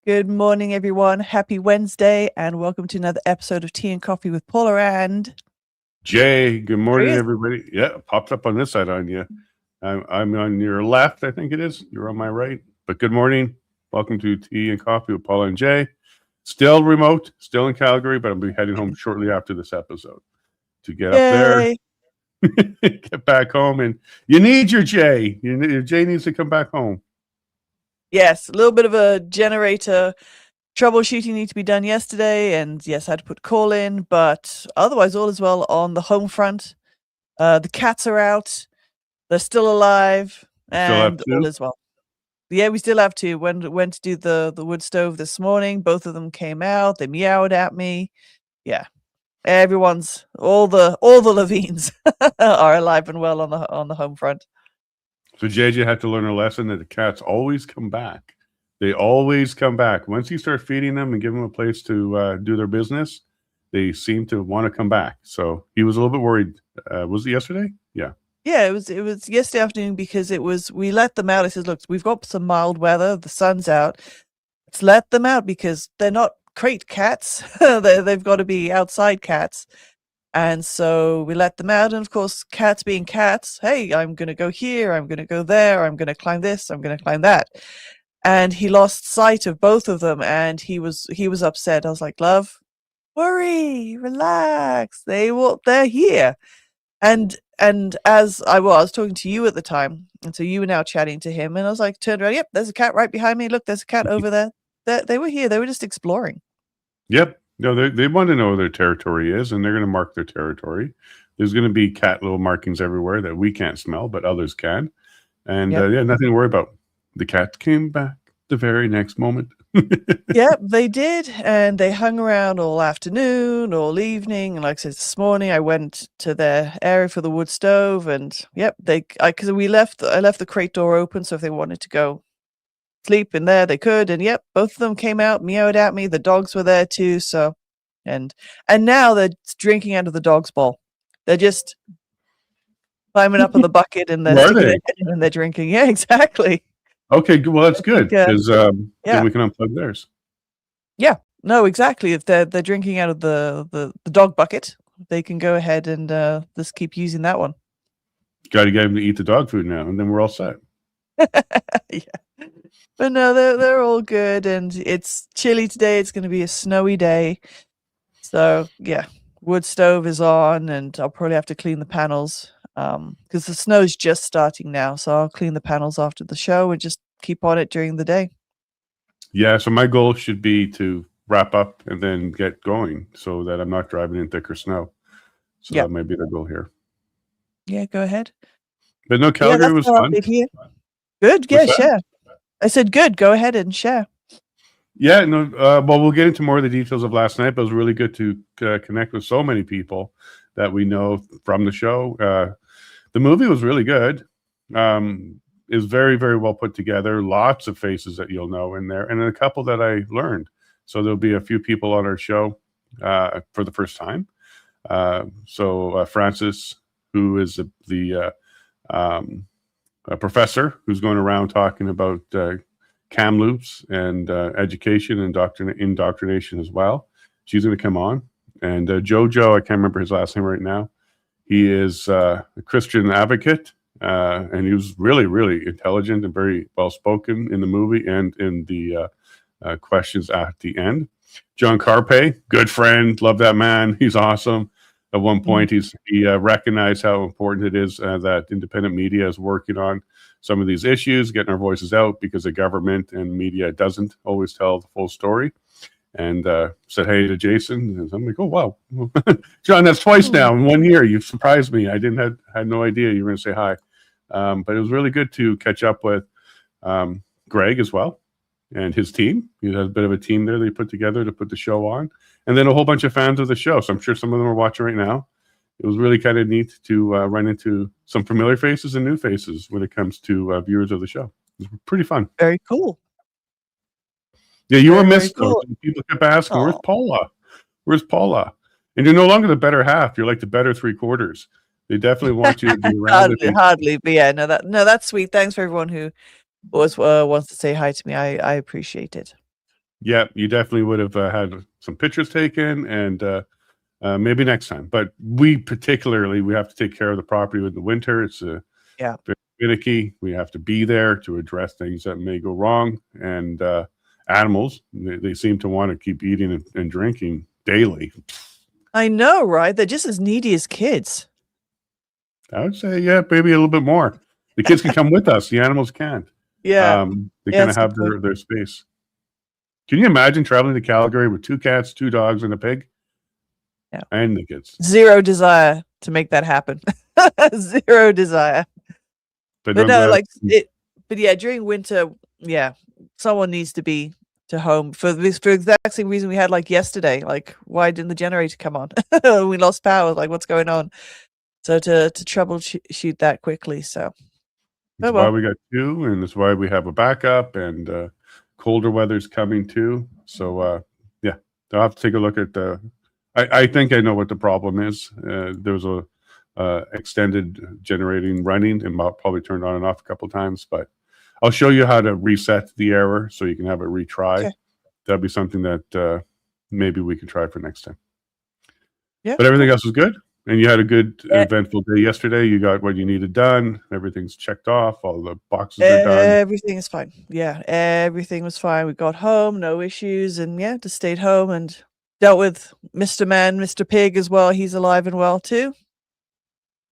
Good morning, everyone. Happy Wednesday, and welcome to another episode of Tea and Coffee with Paula and Jay. Good morning, is. everybody. Yeah, it popped up on this side on you. I'm on your left, I think it is. You're on my right. But good morning. Welcome to Tea and Coffee with Paula and Jay. Still remote, still in Calgary, but I'll be heading home shortly after this episode to get up there, Yay! get back home. And you need your Jay. Your Jay needs to come back home. Yes, a little bit of a generator troubleshooting need to be done yesterday, and yes, I had to put call in, but otherwise all is well on the home front. The cats are out. They're still alive, Still have and all two? is well. Yeah, we still have to. Went to do the wood stove this morning. Both of them came out. They meowed at me. Yeah. Everyone's all the Levines are alive and well on the home front. So JJ had to learn a lesson that the cats always come back. They always come back. Once you start feeding them and give them a place to do their business, they seem to want to come back. So he was a little bit worried. Was it yesterday? Yeah. Yeah, it was yesterday afternoon because we let them out. I said, look, we've got some mild weather. The sun's out. Let's let them out because they're not crate cats. They've got to be outside cats. And so we let them out. And of course, cats being cats, hey, I'm going to go here. I'm going to go there. I'm going to climb this. I'm going to climb that. And he lost sight of both of them. And he was upset. I was like, love, worry, relax. They're here. And as I was talking to you at the time, and so you were now chatting to him, and I was like, turned around, yep, there's a cat right behind me. Look, there's a cat over there. They were here. They were just exploring. Yep. No, they want to know where their territory is, and they're going to mark their territory. There's going to be cat little markings everywhere that we can't smell, but others can. And yeah, nothing to worry about. The cat came back the very next moment. Yep, they did, and they hung around all afternoon, all evening. And like I said, this morning I went to their area for the wood stove, and yep, because I left the crate door open, so if they wanted to go sleep in there, they could. And yep, both of them came out, meowed at me. The dogs were there too. So, and now they're drinking out of the dog's bowl. They're just climbing up on the bucket and they're sticking their head in and they're drinking. Yeah, exactly. Okay, well that's good because then we can unplug theirs. Yeah, no, exactly. If they're drinking out of the dog bucket, they can go ahead and just keep using that one. Got to get them to eat the dog food now, and then we're all set. Yeah. But no, they're all good, and it's chilly today. It's going to be a snowy day. So, yeah, wood stove is on, and I'll probably have to clean the panels because the snow's just starting now. So I'll clean the panels after the show and just keep on it during the day. Yeah, so my goal should be to wrap up and then get going so that I'm not driving in thicker snow. So that might be the goal here. Yeah, go ahead. But no, Calgary was fun. Good, yeah, share. I said, good, go ahead and share. Yeah, no, well, we'll get into more of the details of last night, but it was really good to connect with so many people that we know from the show. The movie was really good. It was very, very well put together. Lots of faces that you'll know in there, and a couple that I learned. So there'll be a few people on our show for the first time. So Francis, who is the professor who's going around talking about Kamloops and education and indoctrination as well. She's going to come on. And Jojo, I can't remember his last name right now. He is a Christian advocate, and he was really, really intelligent and very well-spoken in the movie and in the questions at the end. John Carpe, good friend, love that man. He's awesome. At one point, he recognized how important it is that independent media is working on some of these issues, getting our voices out because the government and media doesn't always tell the full story. And said hey to Jason. And I'm like, oh, wow. John, that's twice now in 1 year. You surprised me. I had no idea you were going to say hi. But it was really good to catch up with Greg as well and his team. He has a bit of a team there they put together to put the show on. And then a whole bunch of fans of the show. So I'm sure some of them are watching right now. It was really kind of neat to run into some familiar faces and new faces when it comes to viewers of the show. It was pretty fun. Very cool. Yeah, you were missed. Cool. People kept asking, where's Paula? Where's Paula? And you're no longer the better half. You're like the better three quarters. They definitely want you to be around. hardly, but yeah, that's sweet. Thanks for everyone who always wants to say hi to me. I appreciate it. Yeah, you definitely would have had some pictures taken, and maybe next time. But we have to take care of the property with the winter. It's Yeah. very finicky. We have to be there to address things that may go wrong. And animals, they seem to want to keep eating and drinking daily. I know, right? They're just as needy as kids. I would say, yeah, maybe a little bit more. The kids can come with us. The animals can't. Yeah. They Yeah, kind of that's a good have point. their space. Can you imagine traveling to Calgary with 2 cats, 2 dogs, and a pig? Yeah. And the kids. Zero desire to make that happen. Zero desire. But no, like it. But yeah, during winter, yeah, someone needs to be to home for the exact same reason we had like yesterday. Like, why didn't the generator come on? We lost power. Like, what's going on? So to troubleshoot that quickly. So That's why we got 2, and that's why we have a backup. And colder weather's coming too. So yeah, I'll have to take a look at the. I think I know what the problem is. There was a extended generating running, and probably turned on and off a couple times. But I'll show you how to reset the error so you can have it retry. Okay. That'd be something that maybe we can try for next time. Yeah. But everything else was good, and you had a good eventful day yesterday. You got what you needed done. Everything's checked off. All the boxes are done. Everything is fine. Yeah, everything was fine. We got home, no issues, and yeah, just stayed home and dealt with Mr. Man, Mr. Pig as well. He's alive and well too.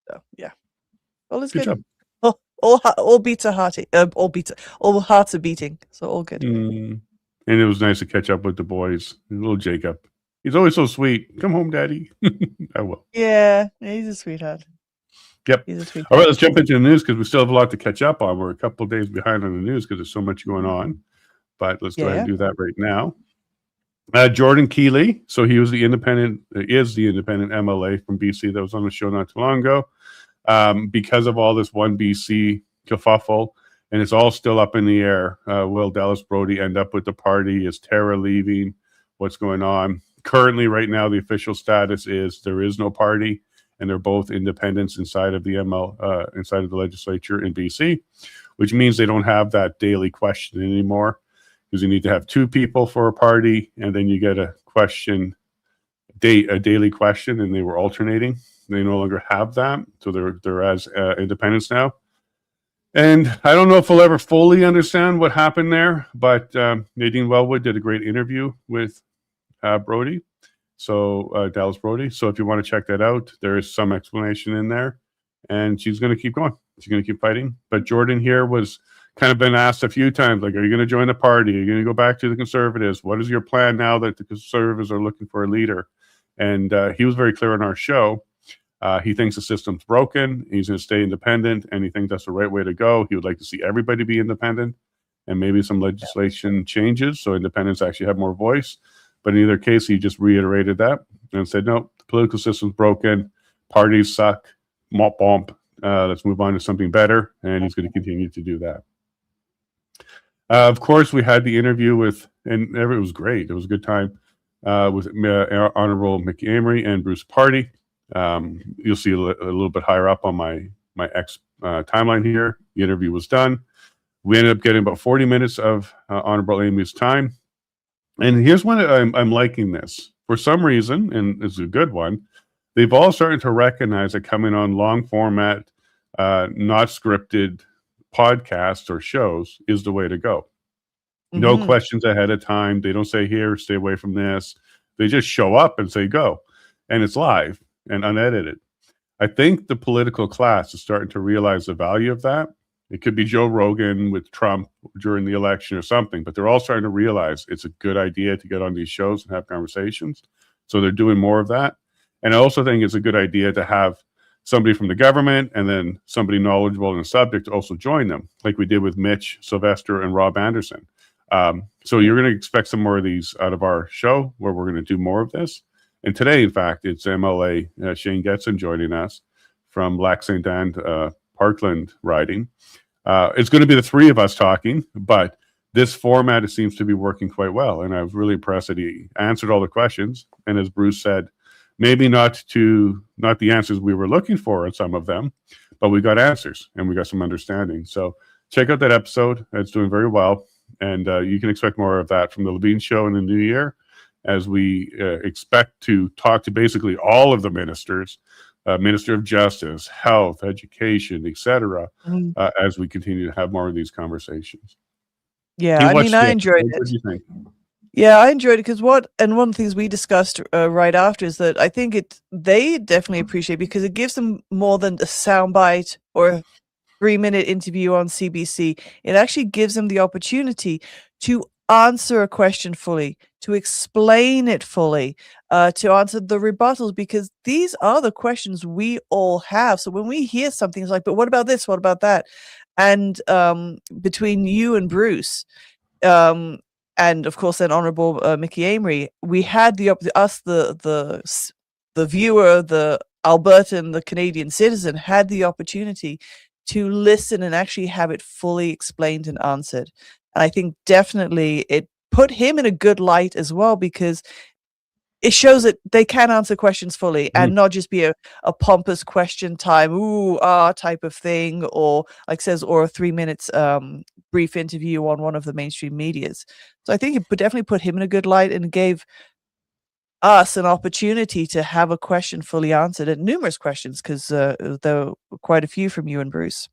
So yeah, all is good. Job. All beats are hearty. All hearts are beating. So all good. And it was nice to catch up with the boys. Little Jacob, he's always so sweet. Come home, Daddy. I will. Yeah, he's a sweetheart. Yep. He's a sweetheart. All right, let's jump into the news because we still have a lot to catch up on. We're a couple of days behind on the news because there's so much going on. But let's go ahead and do that right now. Jordan Keeley, so he was the independent MLA from BC that was on the show not too long ago. Because of all this one BC kerfuffle, and it's all still up in the air. Will Dallas Brody end up with the party? Is Tara leaving? What's going on? Currently, right now, the official status is there is no party, and they're both independents inside of the inside of the legislature in BC, which means they don't have that daily question anymore. Because you need to have 2 people for a party, and then you get a daily question, and they were alternating. They no longer have that, so they're as independents now. And I don't know if we'll ever fully understand what happened there, but Nadine Wellwood did a great interview with Brody, so Dallas Brody. So if you want to check that out, there is some explanation in there, and she's going to keep going. She's going to keep fighting. But Jordan here was kind of been asked a few times, like, are you going to join the party? Are you going to go back to the Conservatives? What is your plan now that the Conservatives are looking for a leader? And he was very clear on our show. He thinks the system's broken. He's going to stay independent, and he thinks that's the right way to go. He would like to see everybody be independent, and maybe some legislation changes so independents actually have more voice. But in either case, he just reiterated that and said, no, the political system's broken. Parties suck. Mop bomb. Let's move on to something better. And he's going to continue to do that. Of course, we had the interview with, and it was great. It was a good time with Honorable Mickey Amory and Bruce Party. You'll see a little bit higher up on my X timeline here. The interview was done. We ended up getting about 40 minutes of Honorable Amy's time. And here's when I'm liking this. For some reason, and it's a good one, they've all started to recognize that coming on long format, not scripted podcasts or shows is the way to go. No questions ahead of time. They don't say, here, stay away from this. They just show up and say, go. And it's live and unedited. I think the political class is starting to realize the value of that. It could be Joe Rogan with Trump during the election or something, but they're all starting to realize it's a good idea to get on these shows and have conversations. So they're doing more of that. And I also think it's a good idea to have somebody from the government and then somebody knowledgeable in the subject to also join them, like we did with Mitch Sylvester and Rob Anderson. So you're going to expect some more of these out of our show where we're going to do more of this. And today, in fact, it's MLA Shane Getson joining us from Lac St. Anne Parkland riding. It's going to be the 3 of us talking, but this format, it seems to be working quite well. And I was really impressed that he answered all the questions. And as Bruce said, maybe not the answers we were looking for on some of them, but we got answers and we got some understanding. So check out that episode. It's doing very well. And you can expect more of that from the Levine Show in the new year, as we expect to talk to basically all of the ministers, Minister of Justice, Health, Education, etc., Mhm. as we continue to have more of these conversations. Yeah, You I mean, watched I it. enjoyed What it. do you think? Yeah, I enjoyed it because one of the things we discussed right after is that I think they definitely appreciate, because it gives them more than a soundbite or a 3-minute interview on CBC. It actually gives them the opportunity to answer a question fully, to explain it fully, to answer the rebuttals, because these are the questions we all have. So when we hear something, it's like, but what about this? What about that? And between you and Bruce, um, and of course then Honorable Mickey Amery, we had the viewer, the Albertan, the Canadian citizen, had the opportunity to listen and actually have it fully explained and answered. And I think definitely it put him in a good light as well, because it shows that they can answer questions fully and not just be a pompous question time, ooh, ah, type of thing, or like says, or a 3 minutes brief interview on one of the mainstream medias. So I think it definitely put him in a good light and gave us an opportunity to have a question fully answered, and numerous questions, because there were quite a few from you and Bruce.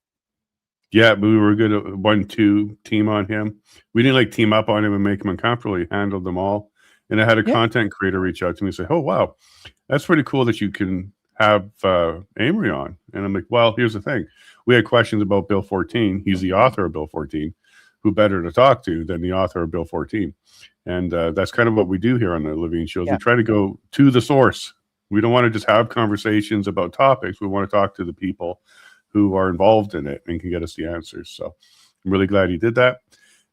Yeah, we were good at 1-2 team on him. We didn't like team up on him and make him uncomfortable. He handled them all. And I had a Yeah. content creator reach out to me and say, "Oh, wow, that's pretty cool that you can have Amory on." And I'm like, well, here's the thing. We had questions about Bill 14. He's the author of Bill 14. Who better to talk to than the author of Bill 14? And that's kind of what we do here on the Levine Shows. Yeah. We try to go to the source. We don't want to just have conversations about topics. We want to talk to the people who are involved in it and can get us the answers. So I'm really glad he did that.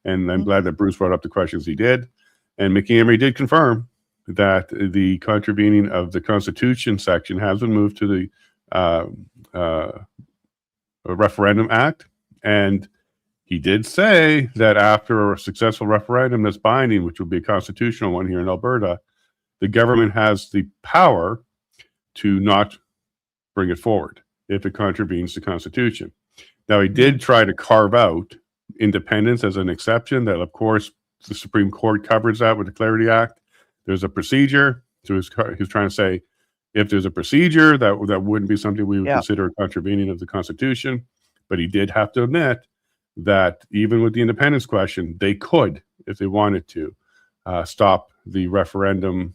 And I'm glad that Bruce brought up the questions he did. And Mickey Amery did confirm that the contravening of the Constitution section has been moved to the Referendum Act. And he did say that after a successful referendum that's binding, which will be a constitutional one here in Alberta, the government has the power to not bring it forward if it contravenes the Constitution. Now, he did try to carve out independence as an exception. That, of course, the Supreme Court covers that with the Clarity Act. There's a procedure. So he's trying to say, if there's a procedure, that wouldn't be something we would consider contravening of the Constitution. But he did have to admit that even with the independence question, they could, if they wanted to, stop the referendum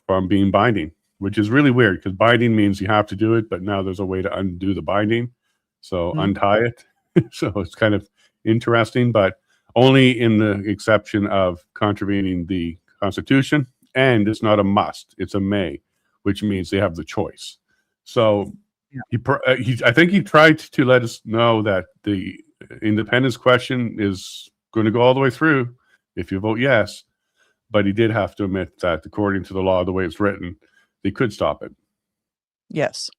from being binding, which is really weird, because binding means you have to do it, but now there's a way to undo the binding. So untie it. So it's kind of interesting, but only in the exception of contravening the Constitution. And it's not a must, it's a may, which means they have the choice. So I think he tried to let us know that the independence question is going to go all the way through if you vote yes. But he did have to admit that according to the law, the way it's written, they could stop it. Yes.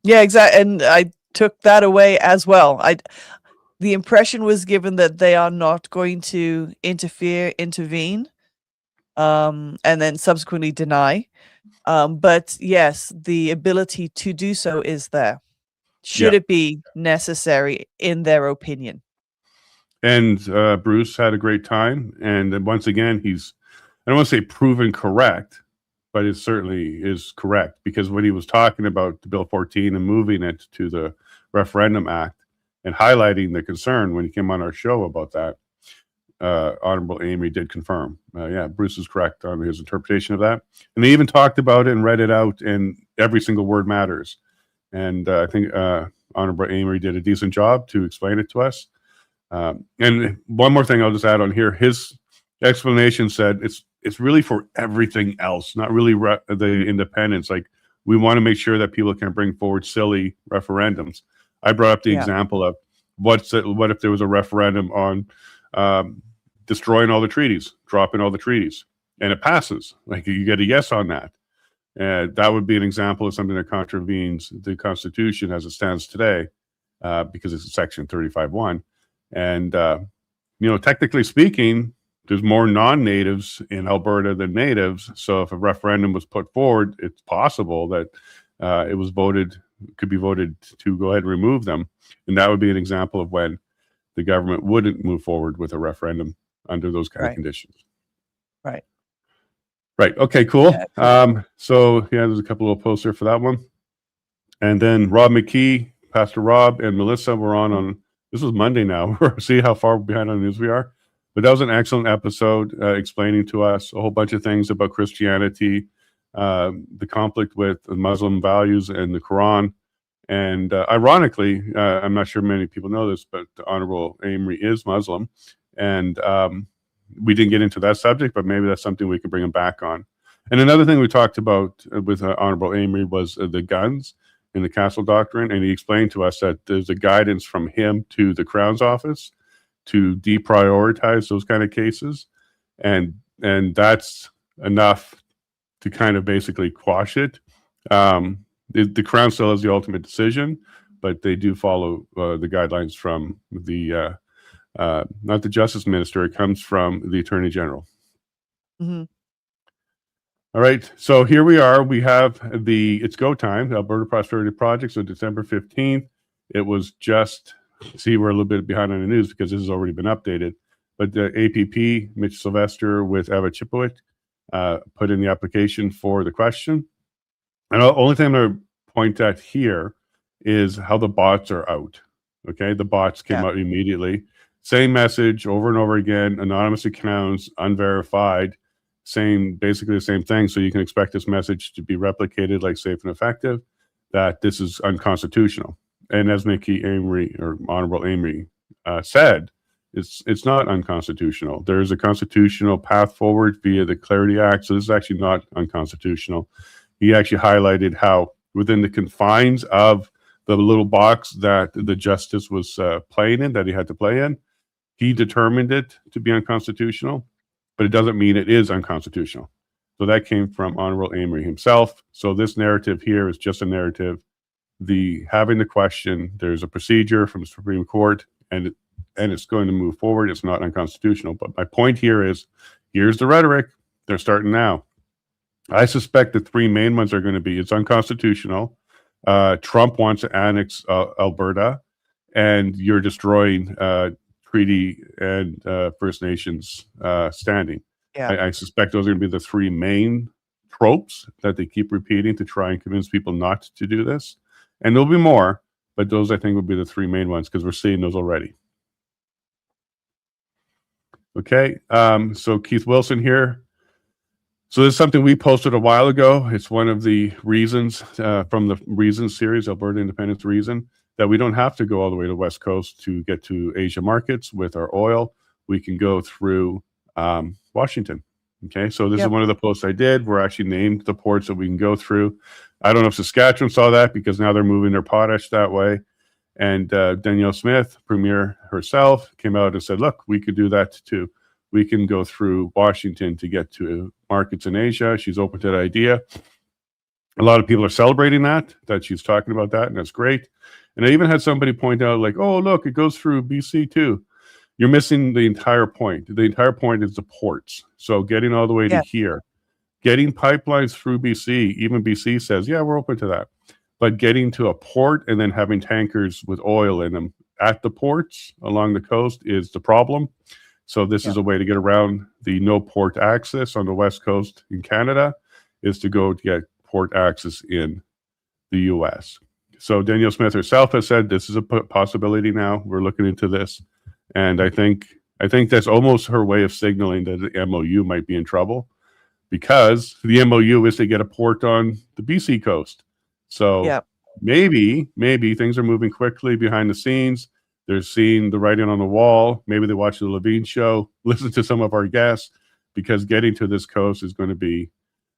Yeah, exactly. And I took that away as well. The impression was given that they are not going to intervene, and then subsequently deny. But yes, the ability to do so is there, should it be necessary, in their opinion. And Bruce had a great time. And once again, I don't want to say proven correct, but it certainly is correct, because when he was talking about the Bill 14 and moving it to the Referendum Act and highlighting the concern when he came on our show about that, Honorable Amory did confirm. Bruce is correct on his interpretation of that. And they even talked about it and read it out, and every single word matters. And I think Honorable Amory did a decent job to explain it to us. And one more thing I'll just add on here. His explanation said it's really for everything else, not really the independence. Like, we want to make sure that people can bring forward silly referendums. I brought up the example of what if there was a referendum on destroying all the treaties, dropping all the treaties, and it passes. Like, you get a yes on that. That would be an example of something that contravenes the Constitution as it stands today, because it's Section 35(1). And, technically speaking, there's more non-natives in Alberta than natives. So if a referendum was put forward, it's possible that could be voted to go ahead and remove them. And that would be an example of when the government wouldn't move forward with a referendum under those kind of Right. conditions. Right. Right. Okay, cool. Yeah, So yeah, there's a couple of posts there for that one. And then Rob McKee, Pastor Rob, and Melissa were on this was Monday now. See how far behind on the news we are. But that was an excellent episode explaining to us a whole bunch of things about Christianity, the conflict with Muslim values and the Quran. And ironically, I'm not sure many people know this, but the Honorable Amory is Muslim. And we didn't get into that subject, but maybe that's something we can bring him back on. And another thing we talked about with Honorable Amory was the guns in the Castle Doctrine. And he explained to us that there's a guidance from him to the Crown's office to deprioritize those kind of cases. And that's enough to kind of basically quash it. The Crown still has the ultimate decision, but they do follow the guidelines from the not the Justice Minister. It comes from the Attorney General. Mm-hmm. All right, so here we are. We have it's go time, the Alberta Prosperity Project. So December 15th, it was just, see, we're a little bit behind on the news because this has already been updated. But the APP, Mitch Sylvester with Eva Chipowit, put in the application for the question. And the only thing I'm going to point at here is how the bots are out. Okay, the bots came out immediately. Same message over and over again, anonymous accounts, unverified, basically the same thing. So you can expect this message to be replicated like safe and effective, that this is unconstitutional. And as Mickey Amory, or Honorable Amory, said, it's not unconstitutional. There is a constitutional path forward via the Clarity Act. So this is actually not unconstitutional. He actually highlighted how within the confines of the little box that the justice was playing in, that he had to play in, he determined it to be unconstitutional, but it doesn't mean it is unconstitutional. So that came from Honorable Amory himself. So this narrative here is just a narrative. Having the question, there's a procedure from the Supreme Court, and it's going to move forward. It's not unconstitutional. But my point here is, here's the rhetoric. They're starting now. I suspect the three main ones are going to be, it's unconstitutional. Trump wants to annex Alberta, and you're destroying treaty and First Nations standing. Yeah. I suspect those are going to be the three main tropes that they keep repeating to try and convince people not to do this. And there'll be more, but those I think will be the three main ones because we're seeing those already. Okay, so Keith Wilson here. So this is something we posted a while ago. It's one of the reasons from the Reasons series, Alberta Independence Reason, that we don't have to go all the way to the West Coast to get to Asia markets with our oil. We can go through Washington. Okay, so this is one of the posts I did. We're actually named the ports that we can go through. I don't know if Saskatchewan saw that because now they're moving their potash that way. And Danielle Smith, Premier herself, came out and said, look, we could do that too. We can go through Washington to get to markets in Asia. She's open to that idea. A lot of people are celebrating that she's talking about that, and that's great. And I even had somebody point out, like, oh, look, it goes through BC too. You're missing the entire point. The entire point is the ports. So getting all the way to here, getting pipelines through BC, even BC says, yeah, we're open to that. But getting to a port and then having tankers with oil in them at the ports along the coast is the problem. So this is a way to get around the no port access on the West Coast in Canada, is to go to get port access in the U.S. So Danielle Smith herself has said this is a possibility now. We're looking into this. And I think that's almost her way of signaling that the MOU might be in trouble, because the MOU is to get a port on the BC coast. So maybe things are moving quickly behind the scenes. They're seeing the writing on the wall. Maybe they watch the Levine show, listen to some of our guests, because getting to this coast is going to be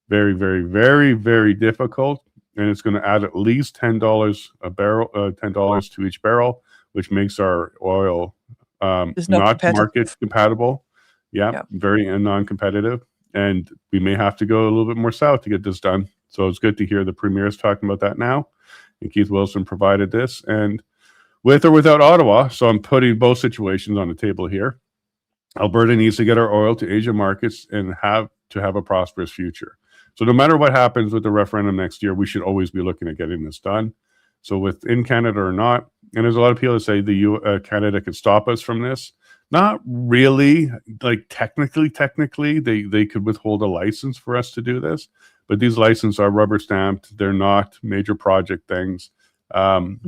very, very, very, very difficult. And it's going to add at least $10 a barrel, $10 to each barrel, which makes our oil not market compatible. Very non-competitive. And we may have to go a little bit more south to get this done. So it's good to hear the Premier's talking about that now. And Keith Wilson provided this. And with or without Ottawa, so I'm putting both situations on the table here, Alberta needs to get our oil to Asia markets and have a prosperous future. So no matter what happens with the referendum next year, we should always be looking at getting this done. So within Canada or not, and there's a lot of people that say Canada could stop us from this, Not really. Like technically, they could withhold a license for us to do this, but these licenses are rubber stamped. They're not major project things.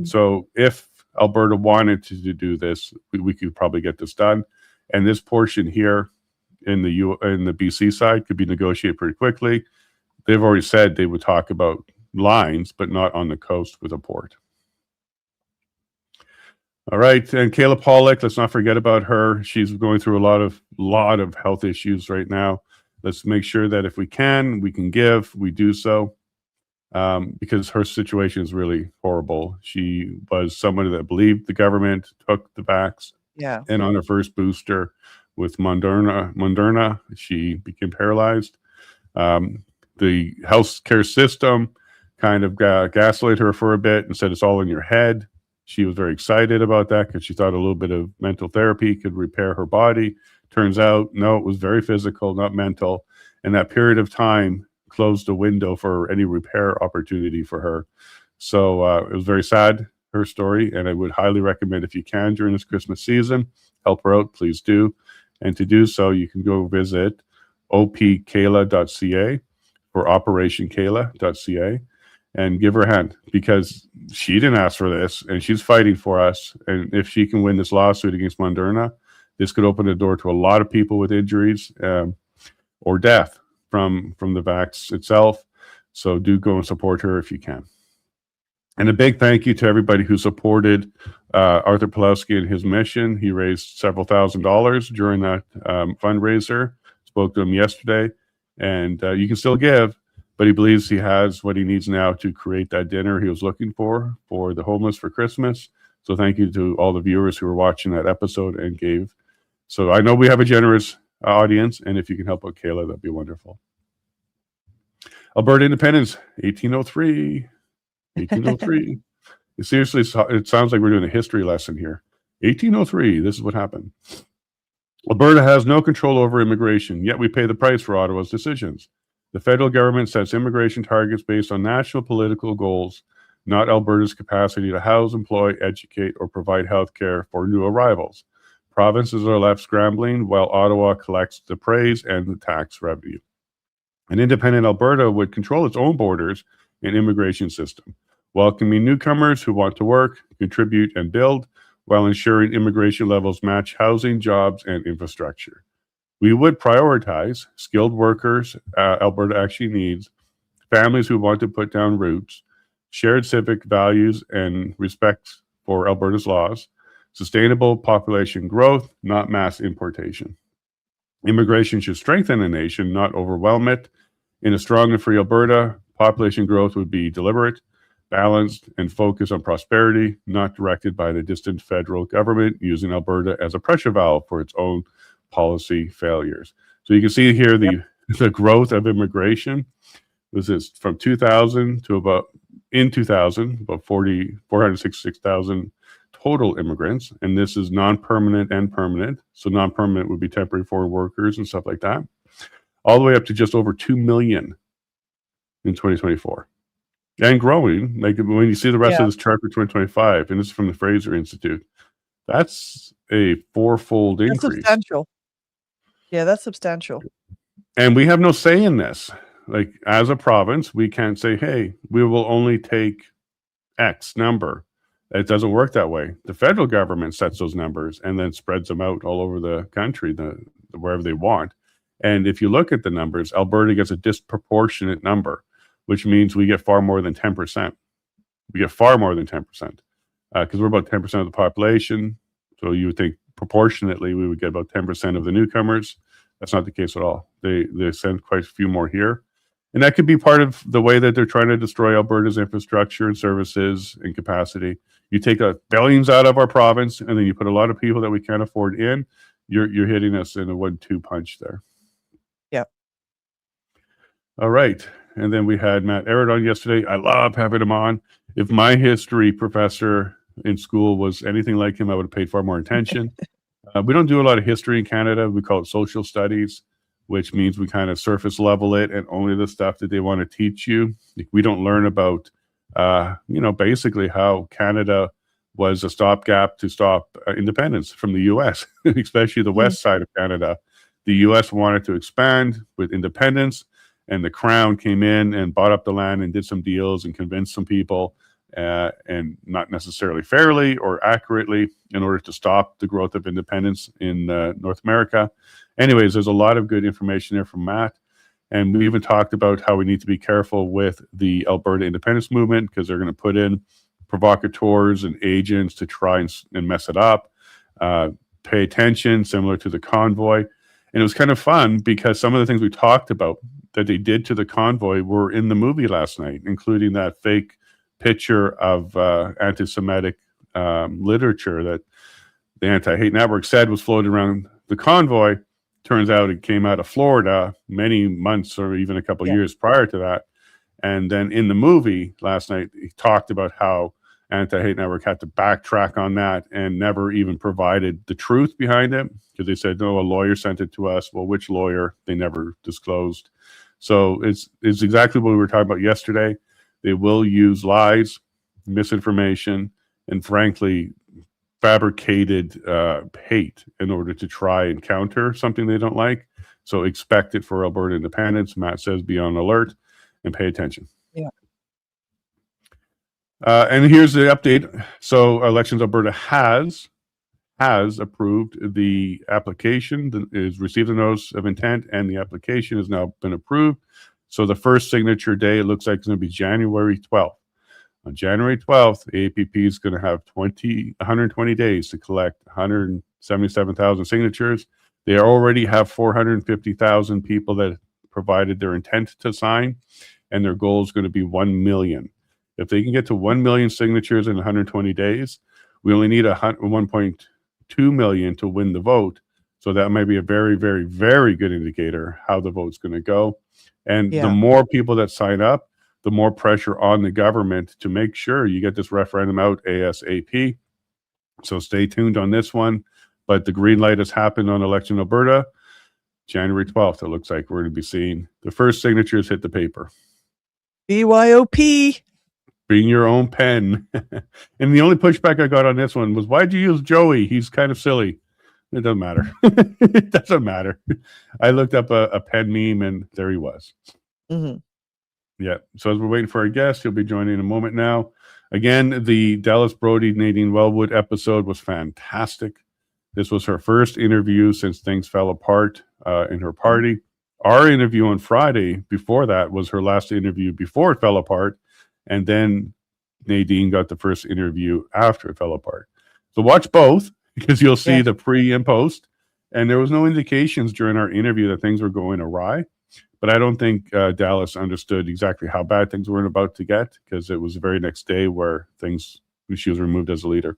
So if Alberta wanted to do this, we could probably get this done. And this portion here in the BC side could be negotiated pretty quickly. They've already said they would talk about lines, but not on the coast with a port. All right, and Kayla Pollock, let's not forget about her. She's going through a lot of health issues right now. Let's make sure that if we can give, we do so, because her situation is really horrible. She was someone that believed the government, took the vax, Yeah. and on her first booster with Moderna, she became paralyzed. The healthcare system kind of gaslighted her for a bit and said it's all in your head. She was very excited about that because she thought a little bit of mental therapy could repair her body. Turns out, no, it was very physical, not mental. And that period of time closed the window for any repair opportunity for her. So it was very sad, her story. And I would highly recommend, if you can, during this Christmas season, help her out, please do. And to do so, you can go visit opkayla.ca or operationkayla.ca. and give her a hand, because she didn't ask for this and she's fighting for us. And if she can win this lawsuit against Moderna, this could open the door to a lot of people with injuries or death from the vax itself. So do go and support her if you can. And a big thank you to everybody who supported Arthur Pawlowski and his mission. He raised several $1,000s during that fundraiser. Spoke to him yesterday, and you can still give, but he believes he has what he needs now to create that dinner he was looking for the homeless for Christmas. So thank you to all the viewers who were watching that episode and gave. So I know we have a generous audience, and if you can help out Kayla, that'd be wonderful. Alberta independence, 1803. 1803. Seriously, it sounds like we're doing a history lesson here. 1803, this is what happened. Alberta has no control over immigration, yet we pay the price for Ottawa's decisions. The federal government sets immigration targets based on national political goals, not Alberta's capacity to house, employ, educate, or provide health care for new arrivals. Provinces are left scrambling while Ottawa collects the praise and the tax revenue. An independent Alberta would control its own borders and immigration system, welcoming newcomers who want to work, contribute, and build, while ensuring immigration levels match housing, jobs, and infrastructure. We would prioritize skilled workers Alberta actually needs, families who want to put down roots, shared civic values and respect for Alberta's laws, sustainable population growth, not mass importation. Immigration should strengthen a nation, not overwhelm it. In a strong and free Alberta, population growth would be deliberate, balanced, and focused on prosperity, not directed by the distant federal government using Alberta as a pressure valve for its own policy failures. So you can see here the growth of immigration. This is from 2000 to about 466,000 total immigrants, and this is non-permanent and permanent. So non-permanent would be temporary foreign workers and stuff like that, all the way up to just over 2 million in 2024, and growing. Like when you see the rest of this chart for 2025, and this is from the Fraser Institute, that's a fourfold increase. That's substantial. Yeah, that's substantial. And we have no say in this. Like, as a province, we can't say, hey, we will only take X number. It doesn't work that way. The federal government sets those numbers and then spreads them out all over the country, wherever they want. And if you look at the numbers, Alberta gets a disproportionate number, which means we get far more than 10%. We get far more than 10%, because we're about 10% of the population. So you would think proportionately we would get about 10% of the newcomers. That's not the case at all. They send quite a few more here. And that could be part of the way that they're trying to destroy Alberta's infrastructure and services and capacity. You take billions out of our province, and then you put a lot of people that we can't afford in. You're hitting us in a 1-2 punch there. Yeah. All right. And then we had Matt Arrett on yesterday. I love having him on. If my history professor in school was anything like him, I would have paid far more attention. We don't do a lot of history in Canada. We call it social studies, which means we kind of surface level it, and only the stuff that they want to teach you. We don't learn about, basically how Canada was a stopgap to stop independence from the U.S., especially the west side of Canada. The U.S. wanted to expand with independence, and the Crown came in and bought up the land and did some deals and convinced some people, and not necessarily fairly or accurately, in order to stop the growth of independence in North America. Anyways, there's a lot of good information there from Matt. And we even talked about how we need to be careful with the Alberta independence movement, because they're going to put in provocateurs and agents to try and mess it up. Pay attention, similar to the convoy. And it was kind of fun because some of the things we talked about that they did to the convoy were in the movie last night, including that fake picture of anti-Semitic literature that the Anti-Hate Network said was floating around the convoy. Turns out it came out of Florida many months or even a couple of years prior to that. And then in the movie last night, he talked about how Anti-Hate Network had to backtrack on that and never even provided the truth behind it, because they said, no, a lawyer sent it to us. Well, which lawyer? They never disclosed. So it's exactly what we were talking about yesterday. They will use lies, misinformation, and frankly, fabricated hate in order to try and counter something they don't like. So expect it for Alberta independence. Matt says be on alert and pay attention. Yeah. And here's the update. So Elections Alberta has approved the application, is received a notice of intent, and the application has now been approved. So the first signature day, it looks like it's going to be January 12th. On January 12th, the APP is going to have 120 days to collect 177,000 signatures. They already have 450,000 people that provided their intent to sign, and their goal is going to be 1 million. If they can get to 1 million signatures in 120 days, we only need 1.2 million to win the vote. So that might be a very, very, very good indicator how the vote's going to go. And the more people that sign up, the more pressure on the government to make sure you get this referendum out ASAP. So stay tuned on this one. But the green light has happened on Election Alberta. January 12th, it looks like we're going to be seeing the first signatures hit the paper. BYOP. Bring your own pen. And the only pushback I got on this one was, why'd you use Joey? He's kind of silly. It doesn't matter. It doesn't matter. I looked up a pen meme, and there he was. Mm-hmm. Yeah. So as we're waiting for our guest, he'll be joining in a moment now. Again, the Dallas Brody, Nadine Wellwood episode was fantastic. This was her first interview since things fell apart in her party. Our interview on Friday before that was her last interview before it fell apart. And then Nadine got the first interview after it fell apart. So watch both, because you'll see the pre and post. And there was no indications during our interview that things were going awry. But I don't think Dallas understood exactly how bad things were about to get, because it was the very next day where she was removed as a leader.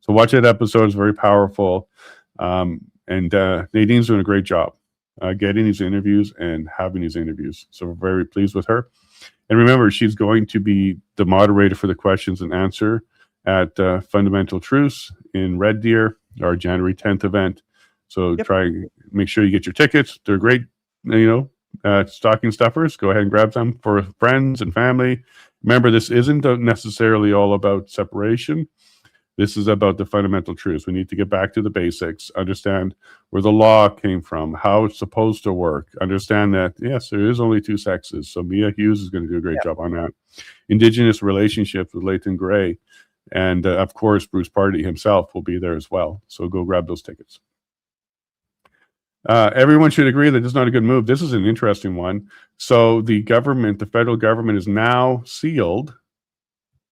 So watch that episode. It's very powerful. And Nadine's doing a great job getting these interviews and having these interviews. So we're very pleased with her. And remember, she's going to be the moderator for the questions and answer at Fundamental Truths in Red Deer, our January 10th event. So try and make sure you get your tickets. They're great, stocking stuffers. Go ahead and grab them for friends and family. Remember, this isn't necessarily all about separation. This is about the fundamental truths. We need to get back to the basics, understand where the law came from, how it's supposed to work, understand that, yes, there is only two sexes. So Mia Hughes is going to do a great job on that. Indigenous relationships with Leighton Gray. And, of course, Bruce Party himself will be there as well. So go grab those tickets. Everyone should agree that this is not a good move. This is an interesting one. So the federal government has now sealed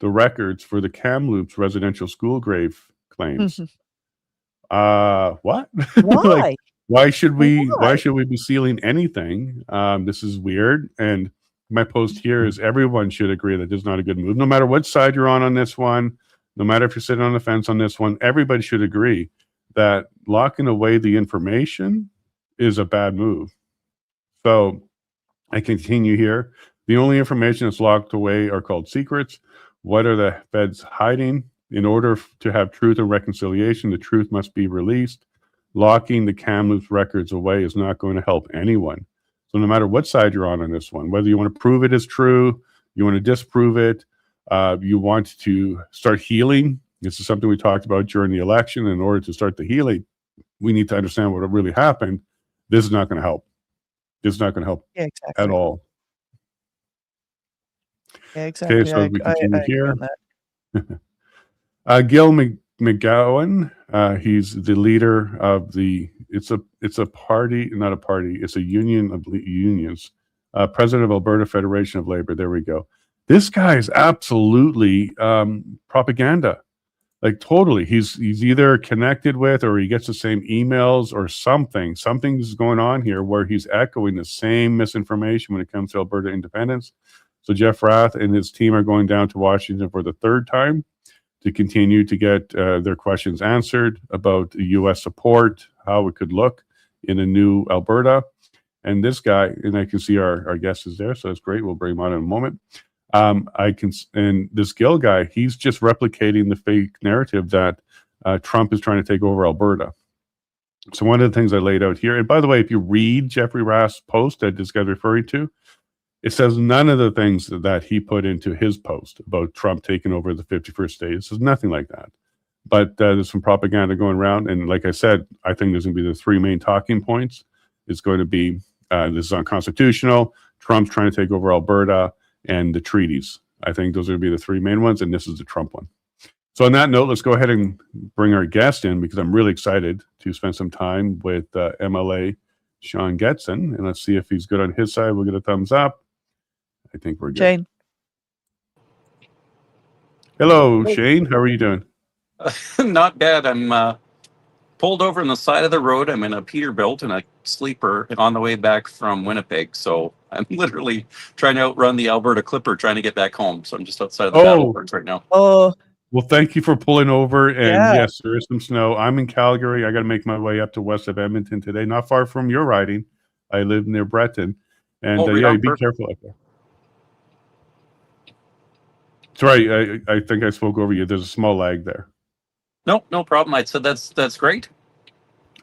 the records for the Kamloops residential school grave claims. What? Why? Why should we be sealing anything? This is weird. And my post here is everyone should agree that this is not a good move. No matter what side you're on this one, no matter if you're sitting on the fence on this one, everybody should agree that locking away the information is a bad move. So I continue here. The only information that's locked away are called secrets. What are the feds hiding? In order to have truth and reconciliation, the truth must be released. Locking the Kamloops records away is not going to help anyone. So no matter what side you're on this one, whether you want to prove it is true, you want to disprove it, you want to start healing This is something we talked about during the election. In order to start the healing, we need to understand what really happened. This is not going to help. This is not going to help Yeah, at exactly. all. Yeah, Okay, exactly. so we I continue agree here. on that. Gil McGowan, he's the leader of the. It's a party, not a party. It's a union of unions. President of Alberta Federation of Labor. There we go. This guy is absolutely propaganda. Like totally, he's either connected with or he gets the same emails or something. Something's going on here where he's echoing the same misinformation when it comes to Alberta independence. So Jeff Rath and his team are going down to Washington for the third time to continue to get their questions answered about U.S. support, how it could look in a new Alberta. And this guy, and I can see our guest is there, so that's great. We'll bring him on in a moment. And this Gill guy, he's just replicating the fake narrative that Trump is trying to take over Alberta. So one of the things I laid out here, and by the way, if you read Jeffrey Rath's post that this guy's referring to, it says none of the things that he put into his post about Trump taking over the 51st state. It says nothing like that. But there's some propaganda going around. And like I said, I think there's going to be the three main talking points. It's going to be this is unconstitutional, Trump's trying to take over Alberta, and the treaties. I think those are going to be the three main ones, and this is the Trump one. So on that note, let's go ahead and bring our guest in because I'm really excited to spend some time with MLA Shane Getson. And let's see if he's good on his side. We'll get a thumbs up. I think we're good. Shane. Hello, Shane. How are you doing? Not bad. I'm pulled over on the side of the road. I'm in a Peterbilt and a sleeper on the way back from Winnipeg. So I'm literally trying to outrun the Alberta Clipper trying to get back home. So I'm just outside of the Battleworks right now. Oh, well, thank you for pulling over. And yeah. yes, there is some snow. I'm in Calgary. I got to make my way up to west of Edmonton today, not far from your riding. I live near Breton. And yeah, be careful out there. Sorry, I think I spoke over you. There's a small lag there. No problem. I said that's great.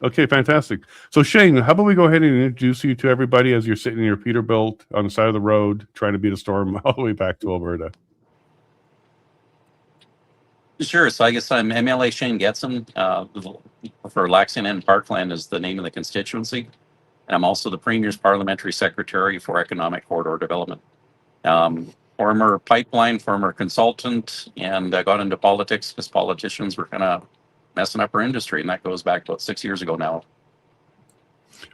Okay, fantastic. So Shane, how about we go ahead and introduce you to everybody as you're sitting in your Peterbilt on the side of the road trying to beat a storm all the way back to Alberta. Sure. So I guess I'm MLA Shane Getson. For Laxton and Parkland is the name of the constituency. And I'm also the Premier's Parliamentary Secretary for Economic Corridor Development. Former pipeline, former consultant, and I got into politics because politicians were kind of messing up our industry, and that goes back about 6 years ago now.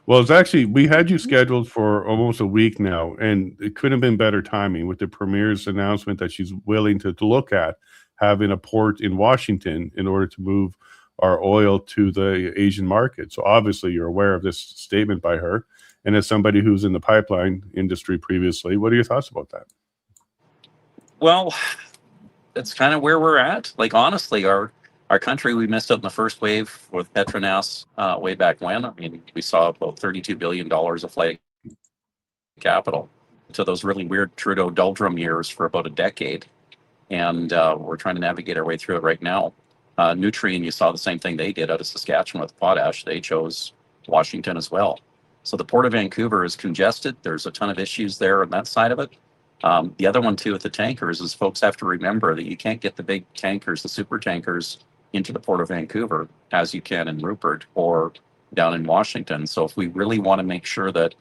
Well, it's actually, we had you scheduled for almost a week now, and it couldn't have been better timing with the Premier's announcement that she's willing to look at having a port in Washington in order to move our oil to the Asian market. So obviously you're aware of this statement by her. And as somebody who's in the pipeline industry previously, what are your thoughts about that? Well, that's kind of where we're at. Like, honestly, our country, we missed out in the first wave with Petronas way back when. I mean, we saw about $32 billion of flight capital to those really weird Trudeau doldrum years for about a decade. And we're trying to navigate our way through it right now. Nutrien, you saw the same thing they did out of Saskatchewan with potash. They chose Washington as well. So the Port of Vancouver is congested. There's a ton of issues there on that side of it. The other one too with the tankers is folks have to remember that you can't get the big tankers, the super tankers, into the Port of Vancouver as you can in Rupert or down in Washington. So if we really want to make sure that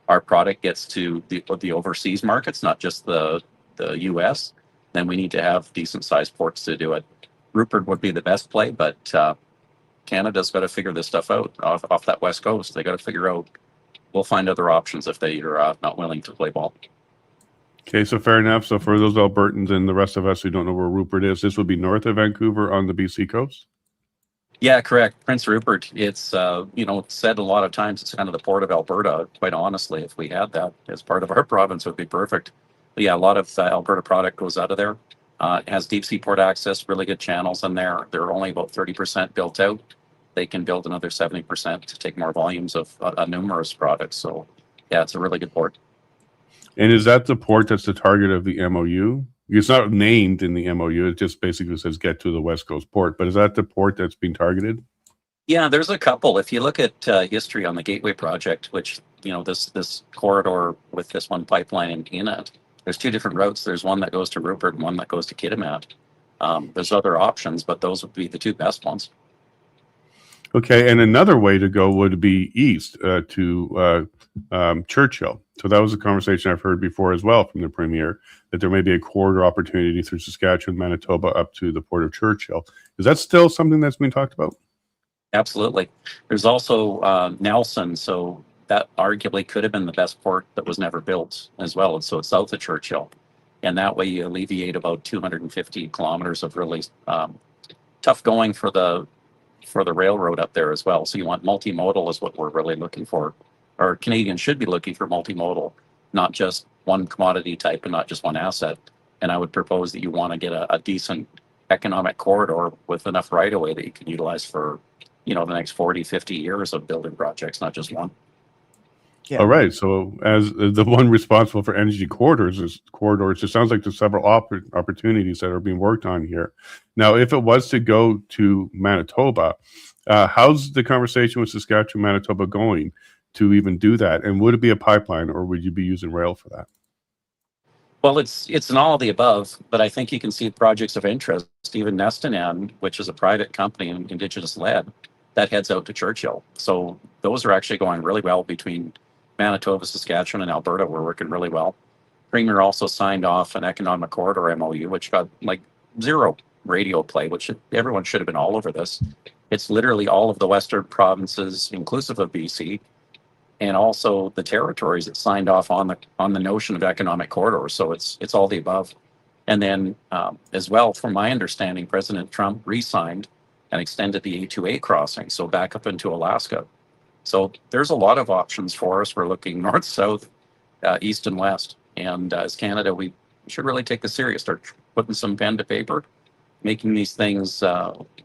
our product gets to the overseas markets, not just the US, then we need to have decent sized ports to do it. Rupert would be the best play, but Canada's got to figure this stuff out off that west coast. They got to figure out. We'll find other options if they are not willing to play ball. Okay, so fair enough. So for those Albertans and the rest of us who don't know where Rupert is, this would be north of Vancouver on the BC coast? Yeah, correct. Prince Rupert. It's said a lot of times it's kind of the port of Alberta. Quite honestly, if we had that as part of our province, it would be perfect. But yeah, a lot of Alberta product goes out of there. It has deep sea port access, really good channels in there. They're only about 30% built out. They can build another 70% to take more volumes of numerous products. So yeah, it's a really good port. And is that the port that's the target of the MOU? It's not named in the MOU. It just basically says get to the West Coast port. But is that the port that's being targeted? Yeah, there's a couple. If you look at history on the Gateway project, which, this corridor with this one pipeline in it, there's two different routes. There's one that goes to Rupert and one that goes to Kitimat. There's other options, but those would be the two best ones. Okay, and another way to go would be east to Churchill. So that was a conversation I've heard before as well from the Premier, that there may be a corridor opportunity through Saskatchewan, Manitoba, up to the port of Churchill. Is that still something that's being talked about? Absolutely. There's also Nelson, so that arguably could have been the best port that was never built as well. And so it's south of Churchill. And that way you alleviate about 250 kilometers of really tough going for the railroad up there as well. So you want multimodal is what we're really looking for. Or Canadians should be looking for multimodal, not just one commodity type and not just one asset. And I would propose that you want to get a decent economic corridor with enough right of way that you can utilize for, the next 40, 50 years of building projects, not just one. Yeah. All right. So as the one responsible for energy corridors, it sounds like there's several opportunities that are being worked on here. Now, if it was to go to Manitoba, how's the conversation with Saskatchewan, Manitoba going to even do that? And would it be a pipeline, or would you be using rail for that? Well, it's an all of the above, but I think you can see projects of interest. Even Nestanan, which is a private company and Indigenous led, that heads out to Churchill. So those are actually going really well between Manitoba, Saskatchewan, and Alberta. We're working really well. Premier also signed off an economic corridor MOU, which got like zero radio play, which everyone should have been all over this. It's literally all of the Western provinces, inclusive of BC, and also the territories that signed off on the notion of economic corridors. So it's all the above. And then as well, from my understanding, President Trump re-signed and extended the A2A crossing, so back up into Alaska. So there's a lot of options for us. We're looking north, south, east, and west. And as Canada, we should really take this serious, start putting some pen to paper, making these things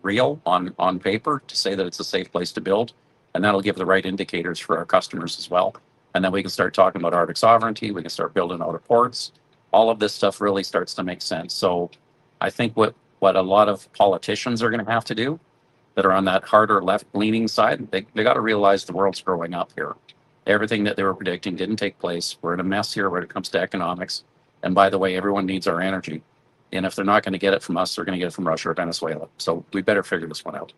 real on paper to say that it's a safe place to build. And that'll give the right indicators for our customers as well. And then we can start talking about Arctic sovereignty. We can start building outer ports. All of this stuff really starts to make sense. So I think what a lot of politicians are going to have to do that are on that harder left-leaning side, they got to realize the world's growing up here. Everything that they were predicting didn't take place. We're in a mess here when it comes to economics. And by the way, everyone needs our energy. And if they're not going to get it from us, they're going to get it from Russia or Venezuela. So we better figure this one out.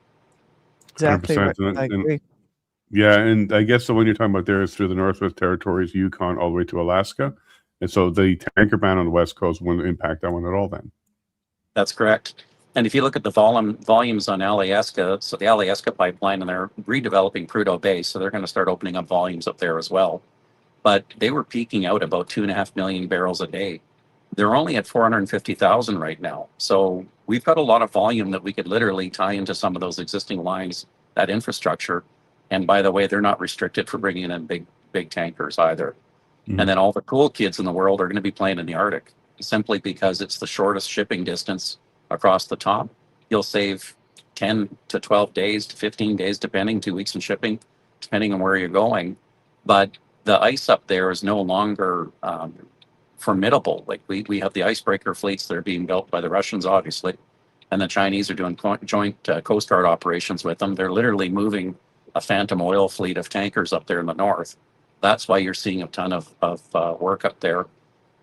Exactly right. 100%. I agree. Yeah, and I guess the one you're talking about there is through the Northwest Territories, Yukon, all the way to Alaska. And so the tanker ban on the West Coast wouldn't impact that one at all then. That's correct. And if you look at the volumes on Alaska, so the Alaska pipeline, and they're redeveloping Prudhoe Bay, so they're going to start opening up volumes up there as well. But they were peaking out about 2.5 million barrels a day. They're only at 450,000 right now. So we've got a lot of volume that we could literally tie into some of those existing lines, that infrastructure. And by the way, they're not restricted for bringing in big tankers either. Mm-hmm. And then all the cool kids in the world are going to be playing in the Arctic, simply because it's the shortest shipping distance across the top. You'll save 10 to 12 days to 15 days, depending, 2 weeks in shipping, depending on where you're going. But the ice up there is no longer formidable. Like we have the icebreaker fleets that are being built by the Russians, obviously, and the Chinese are doing joint Coast Guard operations with them. They're literally moving a phantom oil fleet of tankers up there in the north. That's why you're seeing a ton of work up there.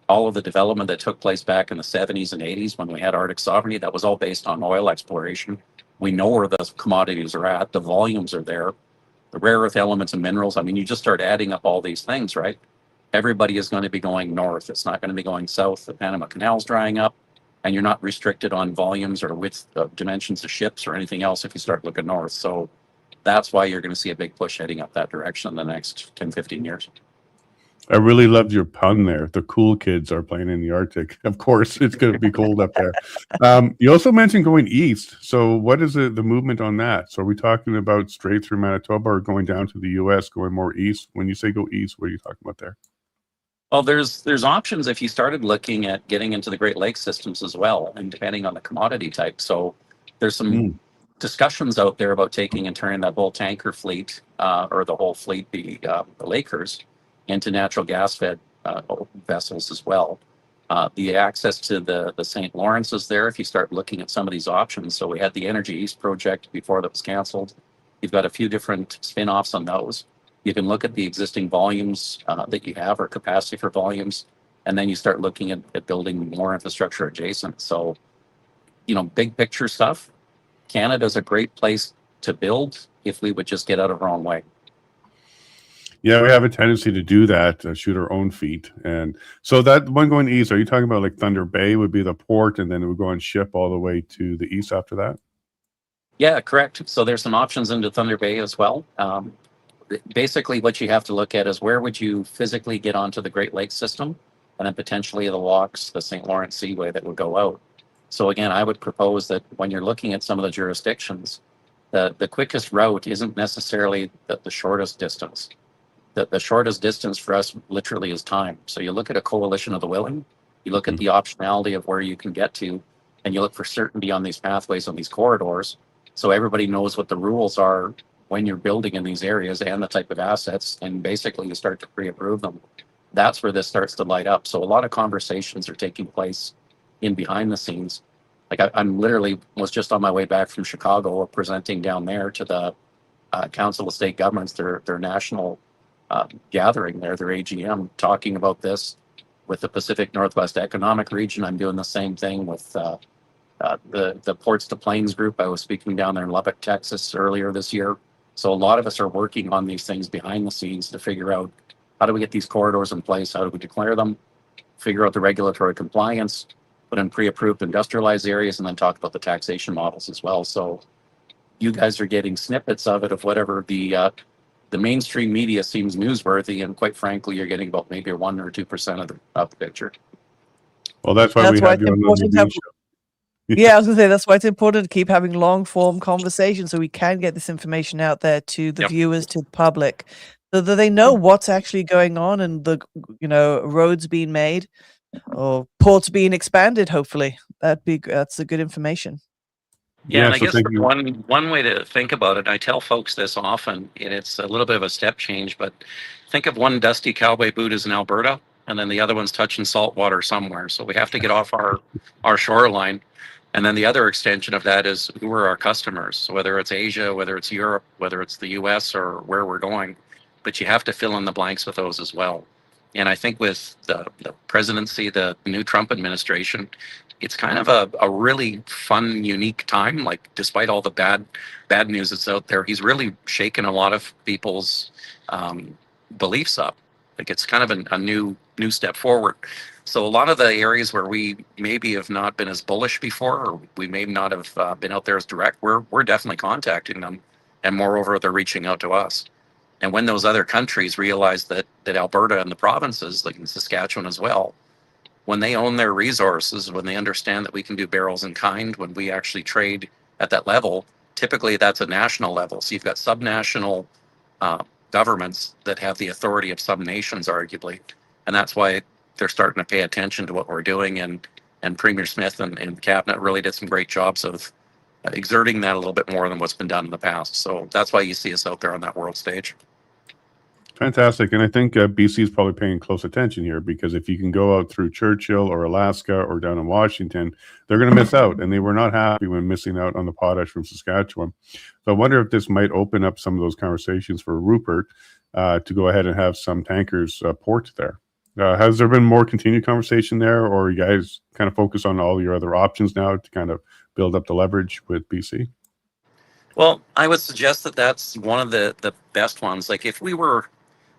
All of the development that took place back in the 70s and 80s when we had Arctic sovereignty, that was all based on oil exploration. We know where the commodities are at. The volumes are there. The rare earth elements and minerals. I mean, you just start adding up all these things, right? Everybody is going to be going north. It's not going to be going south. The Panama Canal's drying up, and you're not restricted on volumes or width of dimensions of ships or anything else if you start looking north. So that's why you're going to see a big push heading up that direction in the next 10, 15 years. I really loved your pun there. The cool kids are playing in the Arctic. Of course, it's going to be cold up there. You also mentioned going east. So what is the movement on that? So are we talking about straight through Manitoba or going down to the U.S., going more east? When you say go east, what are you talking about there? Well, there's options if you started looking at getting into the Great Lakes systems as well, and depending on the commodity type. So there's some discussions out there about taking and turning that whole tanker fleet or the whole fleet, the Lakers, into natural gas fed vessels as well. The access to the St. Lawrence is there if you start looking at some of these options. So we had the Energy East project before that was canceled. You've got a few different spin-offs on those. You can look at the existing volumes that you have or capacity for volumes, and then you start looking at building more infrastructure adjacent. So big picture stuff, Canada's a great place to build if we would just get out of our own way. Yeah, we have a tendency to do that, shoot our own feet. And so that one going east, are you talking about like Thunder Bay would be the port, and then it would go on ship all the way to the east after that? Yeah, correct. So there's some options into Thunder Bay as well. Basically, what you have to look at is where would you physically get onto the Great Lakes system, and then potentially the locks, the St. Lawrence Seaway that would go out. So again, I would propose that when you're looking at some of the jurisdictions, the quickest route isn't necessarily the shortest distance. The shortest distance for us literally is time. So you look at a coalition of the willing, you look at the optionality of where you can get to, and you look for certainty on these pathways, on these corridors, so everybody knows what the rules are when you're building in these areas and the type of assets, and basically you start to pre-approve them. That's where this starts to light up. So a lot of conversations are taking place in behind the scenes. Like I'm literally was just on my way back from Chicago, presenting down there to the Council of State Governments, their national gathering there, their AGM, talking about this with the Pacific Northwest Economic Region. I'm doing the same thing with the Ports to Plains group. I was speaking down there in Lubbock, Texas earlier this year. So a lot of us are working on these things behind the scenes to figure out how do we get these corridors in place, how do we declare them, figure out the regulatory compliance, put in pre-approved industrialized areas, and then talk about the taxation models as well. So you guys are getting snippets of it, of whatever the mainstream media seems newsworthy, and quite frankly, you're getting about maybe 1 or 2% of the picture. Well, that's why That's we why have it's you on the important to Naveen have, show. yeah, I was gonna say that's why it's important to keep having long form conversations so we can get this information out there to the Yep. viewers, to the public, so that they know what's actually going on and the roads being made or ports being expanded. Hopefully, that's a good information. Yeah, and I So guess thank you. one way to think about it, I tell folks this often, and it's a little bit of a step change, but think of one dusty cowboy boot as in Alberta, and then the other one's touching salt water somewhere. So we have to get off our shoreline. And then the other extension of that is who are our customers, so whether it's Asia, whether it's Europe, whether it's the US, or where we're going. But you have to fill in the blanks with those as well. And I think with the presidency, the new Trump administration, it's kind of a really fun, unique time. Like, despite all the bad news that's out there, he's really shaken a lot of people's beliefs up. Like, it's kind of a new step forward. So a lot of the areas where we maybe have not been as bullish before, or we may not have been out there as direct, we're definitely contacting them, and moreover, they're reaching out to us. And when those other countries realize that Alberta and the provinces, like in Saskatchewan as well, when they own their resources, when they understand that we can do barrels in kind, when we actually trade at that level, typically that's a national level. So you've got subnational governments that have the authority of some nations, arguably, and that's why they're starting to pay attention to what we're doing. And Premier Smith and cabinet really did some great jobs of exerting that a little bit more than what's been done in the past. So that's why you see us out there on that world stage. Fantastic. And I think BC is probably paying close attention here, because if you can go out through Churchill or Alaska or down in Washington, they're going to miss out. And they were not happy when missing out on the potash from Saskatchewan. So I wonder if this might open up some of those conversations for Rupert to go ahead and have some tankers port there. Has there been more continued conversation there, or you guys kind of focus on all your other options now to kind of build up the leverage with BC? Well, I would suggest that that's one of the best ones. Like, if we were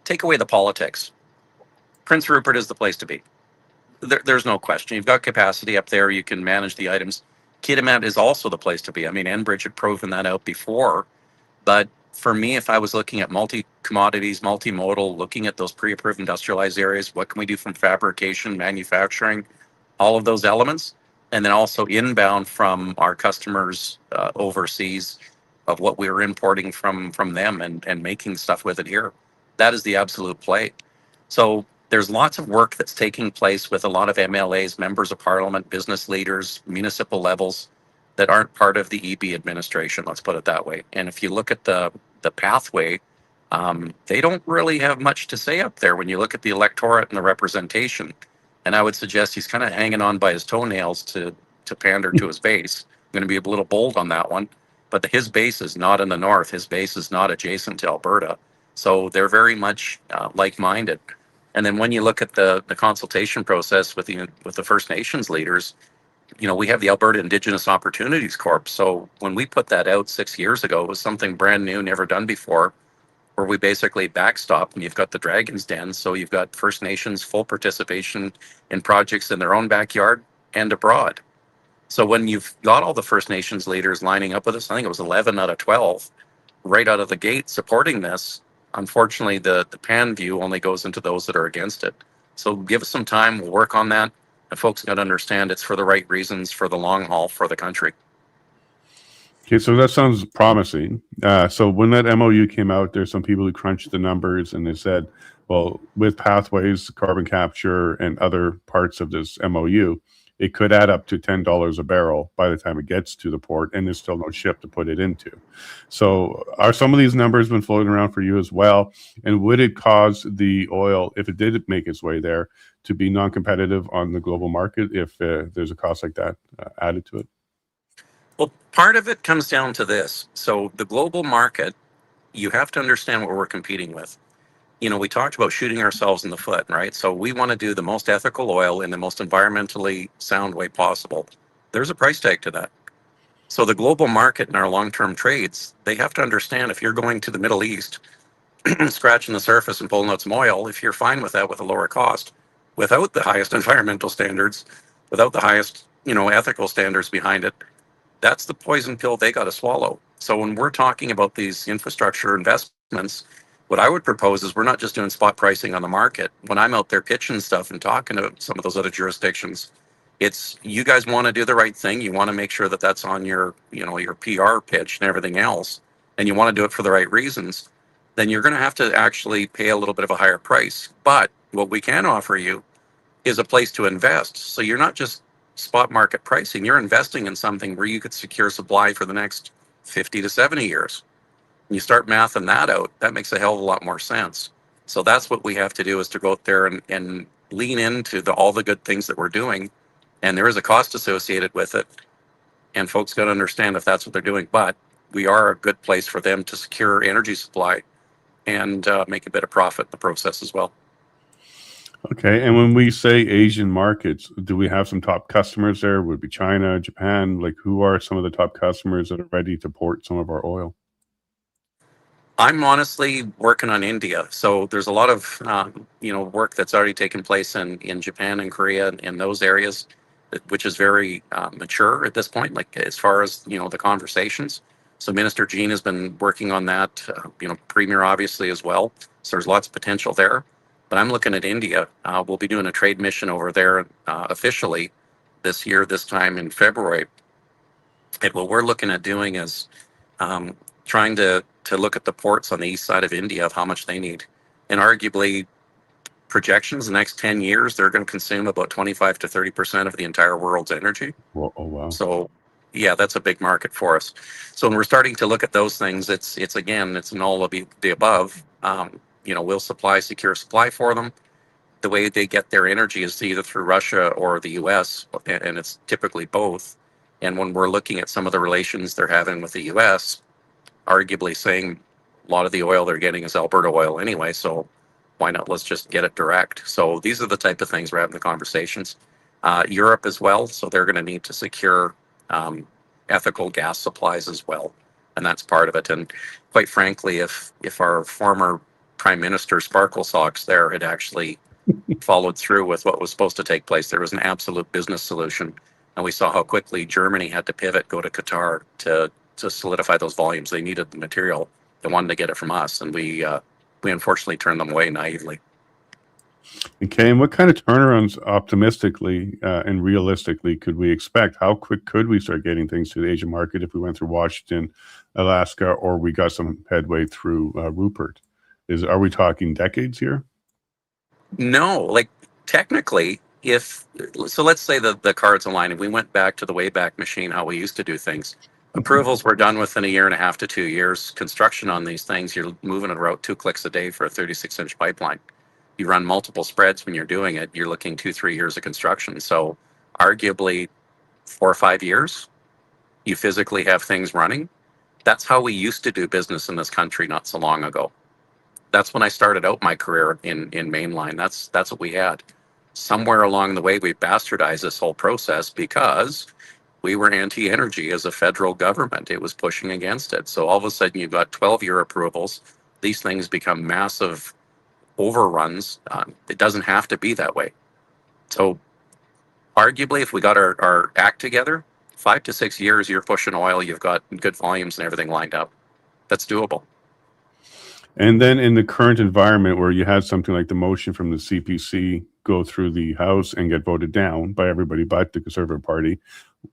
take away the politics, Prince Rupert is the place to be. There's no question. You've got capacity up there. You can manage the items. Kitimat is also the place to be. I mean, Enbridge had proven that out before. But for me, if I was looking at multi-commodities, multimodal, looking at those pre-approved industrialized areas, what can we do from fabrication, manufacturing, all of those elements, and then also inbound from our customers overseas of what we were importing from them and making stuff with it here. That is the absolute play. So there's lots of work that's taking place with a lot of MLAs, members of parliament, business leaders, municipal levels that aren't part of the EB administration, let's put it that way. And if you look at the pathway, they don't really have much to say up there when you look at the electorate and the representation. And I would suggest he's kind of hanging on by his toenails to pander to his base. I'm going to be a little bold on that one. But his base is not in the north. His base is not adjacent to Alberta. So they're very much like-minded. And then when you look at the consultation process with the First Nations leaders, we have the Alberta Indigenous Opportunities Corp. So when we put that out 6 years ago, it was something brand new, never done before, where we basically backstop, and you've got the Dragon's Den. So you've got First Nations full participation in projects in their own backyard and abroad. So when you've got all the First Nations leaders lining up with us, I think it was 11 out of 12 right out of the gate supporting this. Unfortunately, the pan view only goes into those that are against it. So give us some time. We'll work on that. And folks got to understand it's for the right reasons, for the long haul, for the country. Okay, so that sounds promising. So when that MOU came out, there's some people who crunched the numbers and they said, well, with pathways, carbon capture, and other parts of this MOU, it could add up to $10 a barrel by the time it gets to the port, and there's still no ship to put it into. So are some of these numbers been floating around for you as well? And would it cause the oil, if it did make its way there, to be non-competitive on the global market if there's a cost like that added to it? Well, part of it comes down to this. So the global market, you have to understand what we're competing with. We talked about shooting ourselves in the foot, right? So we want to do the most ethical oil in the most environmentally sound way possible. There's a price tag to that. So the global market and our long-term trades, they have to understand if you're going to the Middle East, scratching the surface and pulling out some oil, if you're fine with that with a lower cost, without the highest environmental standards, without the highest, ethical standards behind it, that's the poison pill they got to swallow. So when we're talking about these infrastructure investments, what I would propose is we're not just doing spot pricing on the market. When I'm out there pitching stuff and talking to some of those other jurisdictions, it's you guys want to do the right thing. You want to make sure that that's on your, your PR pitch and everything else, and you want to do it for the right reasons. Then you're going to have to actually pay a little bit of a higher price. But what we can offer you is a place to invest. So you're not just spot market pricing, you're investing in something where you could secure supply for the next 50 to 70 years. When you start mathing that out, that makes a hell of a lot more sense. So that's what we have to do, is to go out there and lean into all the good things that we're doing. And there is a cost associated with it. And folks got to understand if that's what they're doing. But we are a good place for them to secure energy supply and make a bit of profit in the process as well. Okay, and when we say Asian markets, do we have some top customers there? Would it be China, Japan? Like, who are some of the top customers that are ready to port some of our oil? I'm honestly working on India. So there's a lot of, work that's already taken place in Japan and Korea and those areas, which is very mature at this point, like as far as, the conversations. So Minister Jean has been working on that, Premier obviously as well. So there's lots of potential there. But I'm looking at India. We'll be doing a trade mission over there officially this year, this time in February. And what we're looking at doing is trying to look at the ports on the east side of India of how much they need. And arguably, projections the next 10 years, they're going to consume about 25 to 30% of the entire world's energy. Well, oh, wow. So, yeah, that's a big market for us. So when we're starting to look at those things, it's an all of the above. We'll secure supply for them. The way they get their energy is either through Russia or the US, and it's typically both. And when we're looking at some of the relations they're having with the US, arguably saying a lot of the oil they're getting is Alberta oil anyway, so why not, let's just get it direct. So these are the type of things we're having the conversations. Europe as well, so they're going to need to secure ethical gas supplies as well, and that's part of it. And quite frankly, if our former Prime Minister Sparkle Socks there had actually followed through with what was supposed to take place, there was an absolute business solution, and we saw how quickly Germany had to pivot, go to Qatar to solidify those volumes. They needed the material. They wanted to get it from us, and we unfortunately turned them away naively. Okay, and what kind of turnarounds optimistically and realistically could we expect? How quick could we start getting things to the Asian market if we went through Washington, Alaska, or we got some headway through Rupert? Are we talking decades here? No, like technically, so let's say the cards align and we went back to the Wayback Machine, how we used to do things. Approvals were done within a year and a half to 2 years. Construction on these things, you're moving at about 2 clicks a day for a 36-inch pipeline. You run multiple spreads when you're doing it, you're looking 2-3 years of construction. So arguably 4 or 5 years, you physically have things running. That's how we used to do business in this country not so long ago. That's when I started out my career in mainline. That's what we had. somewhere along the way, we bastardized this whole process because we were anti-energy as a federal government. It was pushing against it. So all of a sudden, you've got 12-year approvals. These things become massive overruns. It doesn't have to be that way. So arguably, if we got our act together, 5 to 6 years, you're pushing oil, you've got good volumes and everything lined up. That's doable. And then in the current environment where you had something like the motion from the CPC go through the House and get voted down by everybody but the Conservative Party,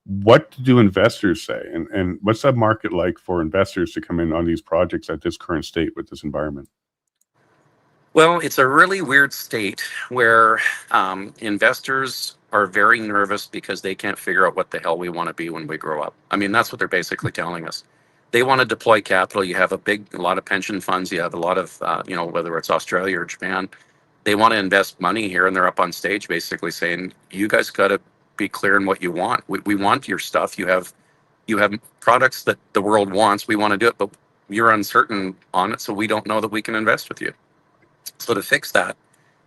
what do investors say? And what's that market like for investors to come in on these projects at this current state with this environment? Well, it's a really weird state where investors are very nervous because they can't figure out what the hell we want to be when we grow up. I mean, that's what they're basically telling us. They want to deploy capital. You have a lot of pension funds. You have a lot of, whether it's Australia or Japan, they want to invest money here, and they're up on stage basically saying, you guys got to be clear in what you want. We want your stuff. You have products that the world wants. We want to do it, but you're uncertain on it, so we don't know that we can invest with you. So to fix that,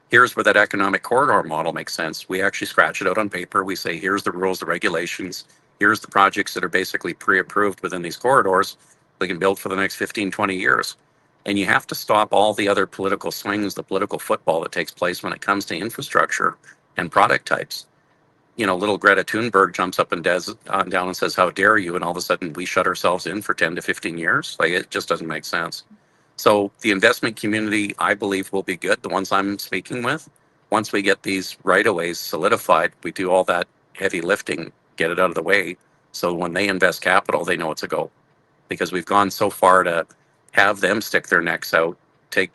here's where that economic corridor model makes sense. We actually scratch it out on paper. We say, here's the rules, the regulations. Here's the projects that are basically pre-approved within these corridors. They can build for the next 15, 20 years. And you have to stop all the other political swings, the political football that takes place when it comes to infrastructure and product types. Little Greta Thunberg jumps up and down and says, how dare you? And all of a sudden we shut ourselves in for 10 to 15 years. Like, it just doesn't make sense. So the investment community, I believe, will be good. The ones I'm speaking with, once we get these right-of-ways solidified, we do all that heavy lifting, get it out of the way. So when they invest capital, they know it's a go. Because we've gone so far to have them stick their necks out,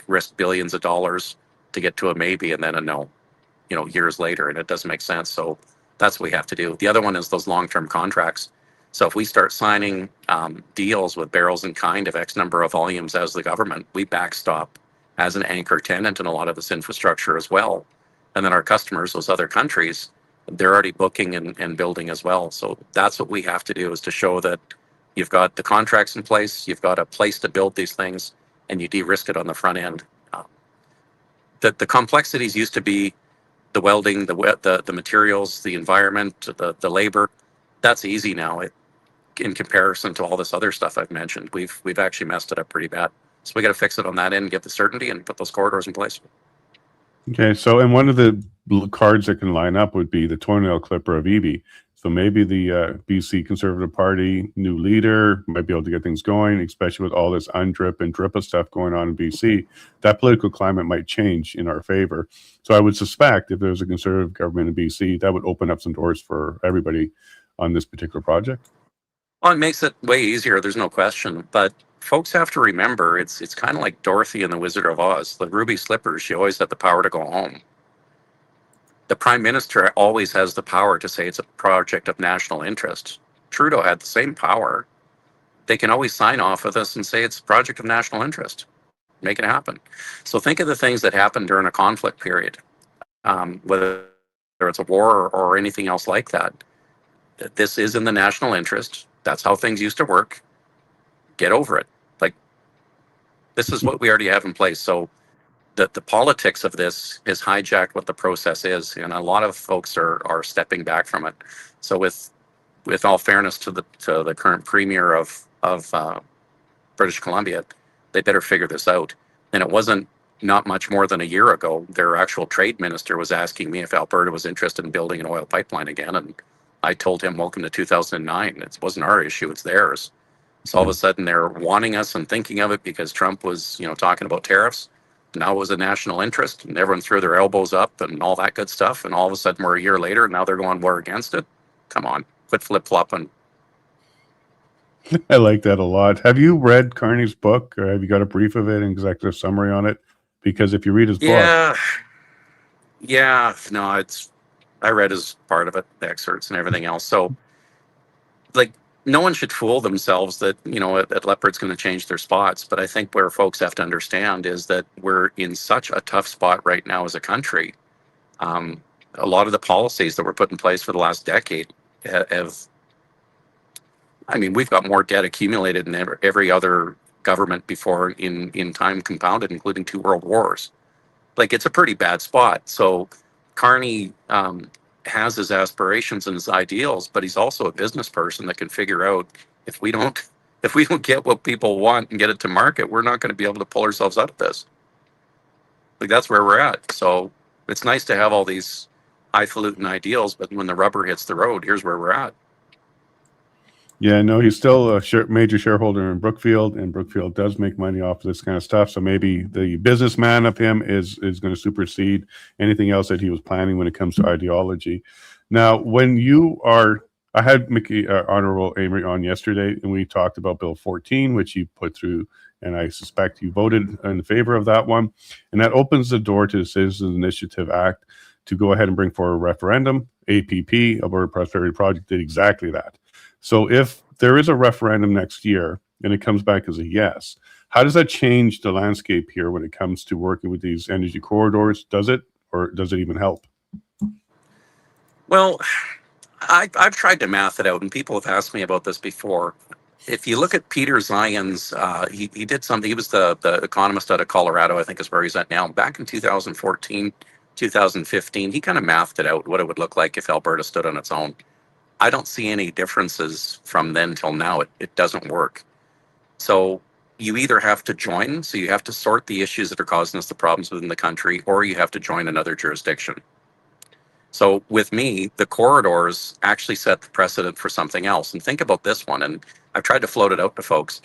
risk billions of dollars to get to a maybe and then a no, years later, and it doesn't make sense. So that's what we have to do. The other one is those long-term contracts. So if we start signing deals with barrels in kind of X number of volumes as the government, we backstop as an anchor tenant in a lot of this infrastructure as well. And then our customers, those other countries, they're already booking and building as well. So that's what we have to do, is to show that you've got the contracts in place, you've got a place to build these things, and you de-risk it on the front end. The complexities used to be the welding, the materials, the environment, the labor. That's easy now. In comparison to all this other stuff I've mentioned, we've actually messed it up pretty bad. So we got to fix it on that end, get the certainty, and put those corridors in place. Okay, so and one of the cards that can line up would be the toenail clipper of EV. So maybe the BC Conservative Party new leader might be able to get things going, especially with all this UNDRIP and DRIPA stuff going on in BC. That political climate might change in our favor. So I would suspect if there's a Conservative government in BC, that would open up some doors for everybody on this particular project. Well, it makes it way easier. There's no question. But folks have to remember, it's kind of like Dorothy and the Wizard of Oz. The ruby slippers, she always had the power to go home. The Prime Minister always has the power to say it's a project of national interest. Trudeau had the same power. They can always sign off with us and say it's a project of national interest. Make it happen. So think of the things that happen during a conflict period, whether it's a war or anything else like that. This is in the national interest. That's how things used to work. Get over it. Like, this is what we already have in place. So the politics of this has hijacked what the process is, and a lot of folks are stepping back from it. So with all fairness to the current premier of British Columbia, they better figure this out. And it wasn't not much more than a year ago, their actual trade minister was asking me if Alberta was interested in building an oil pipeline again, and I told him, welcome to 2009. It wasn't our issue, it's theirs. So all of a sudden they're wanting us and thinking of it because Trump was, talking about tariffs. Now it was a national interest, and everyone threw their elbows up and all that good stuff. And all of a sudden we're a year later and now they're going, we're against it. Come on, quit flip-flopping. I like that a lot. Have you read Carney's book, or have you got a brief of it, an executive summary on it? Because if you read his book. Yeah, no, I read as part of it, the excerpts and everything else. So, like, no one should fool themselves that, that Leopard's going to change their spots. But I think where folks have to understand is that we're in such a tough spot right now as a country. A lot of the policies that were put in place for the last decade we've got more debt accumulated than every other government before in time compounded, including 2 world wars. Like, it's a pretty bad spot. So Carney has his aspirations and his ideals, but he's also a business person that can figure out if we don't get what people want and get it to market, we're not going to be able to pull ourselves out of this. Like, that's where we're at. So it's nice to have all these highfalutin ideals, but when the rubber hits the road, here's where we're at. Yeah, no, he's still a major shareholder in Brookfield, and Brookfield does make money off of this kind of stuff. So maybe the businessman of him is going to supersede anything else that he was planning when it comes to ideology. Now, when you are, I had Mickey, Honorable Amory on yesterday, and we talked about Bill 14, which he put through, and I suspect you voted in favor of that one. And that opens the door to the Citizens Initiative Act to go ahead and bring forward a referendum. APP, Alberta Prosperity Project, did exactly that. So if there is a referendum next year and it comes back as a yes, how does that change the landscape here when it comes to working with these energy corridors? Does it, or does it even help? Well, I've tried to math it out, and people have asked me about this before. If you look at Peter Zion's, he did something. He was the economist out of Colorado, I think is where he's at now. Back in 2014, 2015, he kind of mathed it out, what it would look like if Alberta stood on its own. I don't see any differences from then till now. It doesn't work. So you either have to join, so you have to sort the issues that are causing us the problems within the country, or you have to join another jurisdiction. So with me, the corridors actually set the precedent for something else. And think about this one, and I've tried to float it out to folks.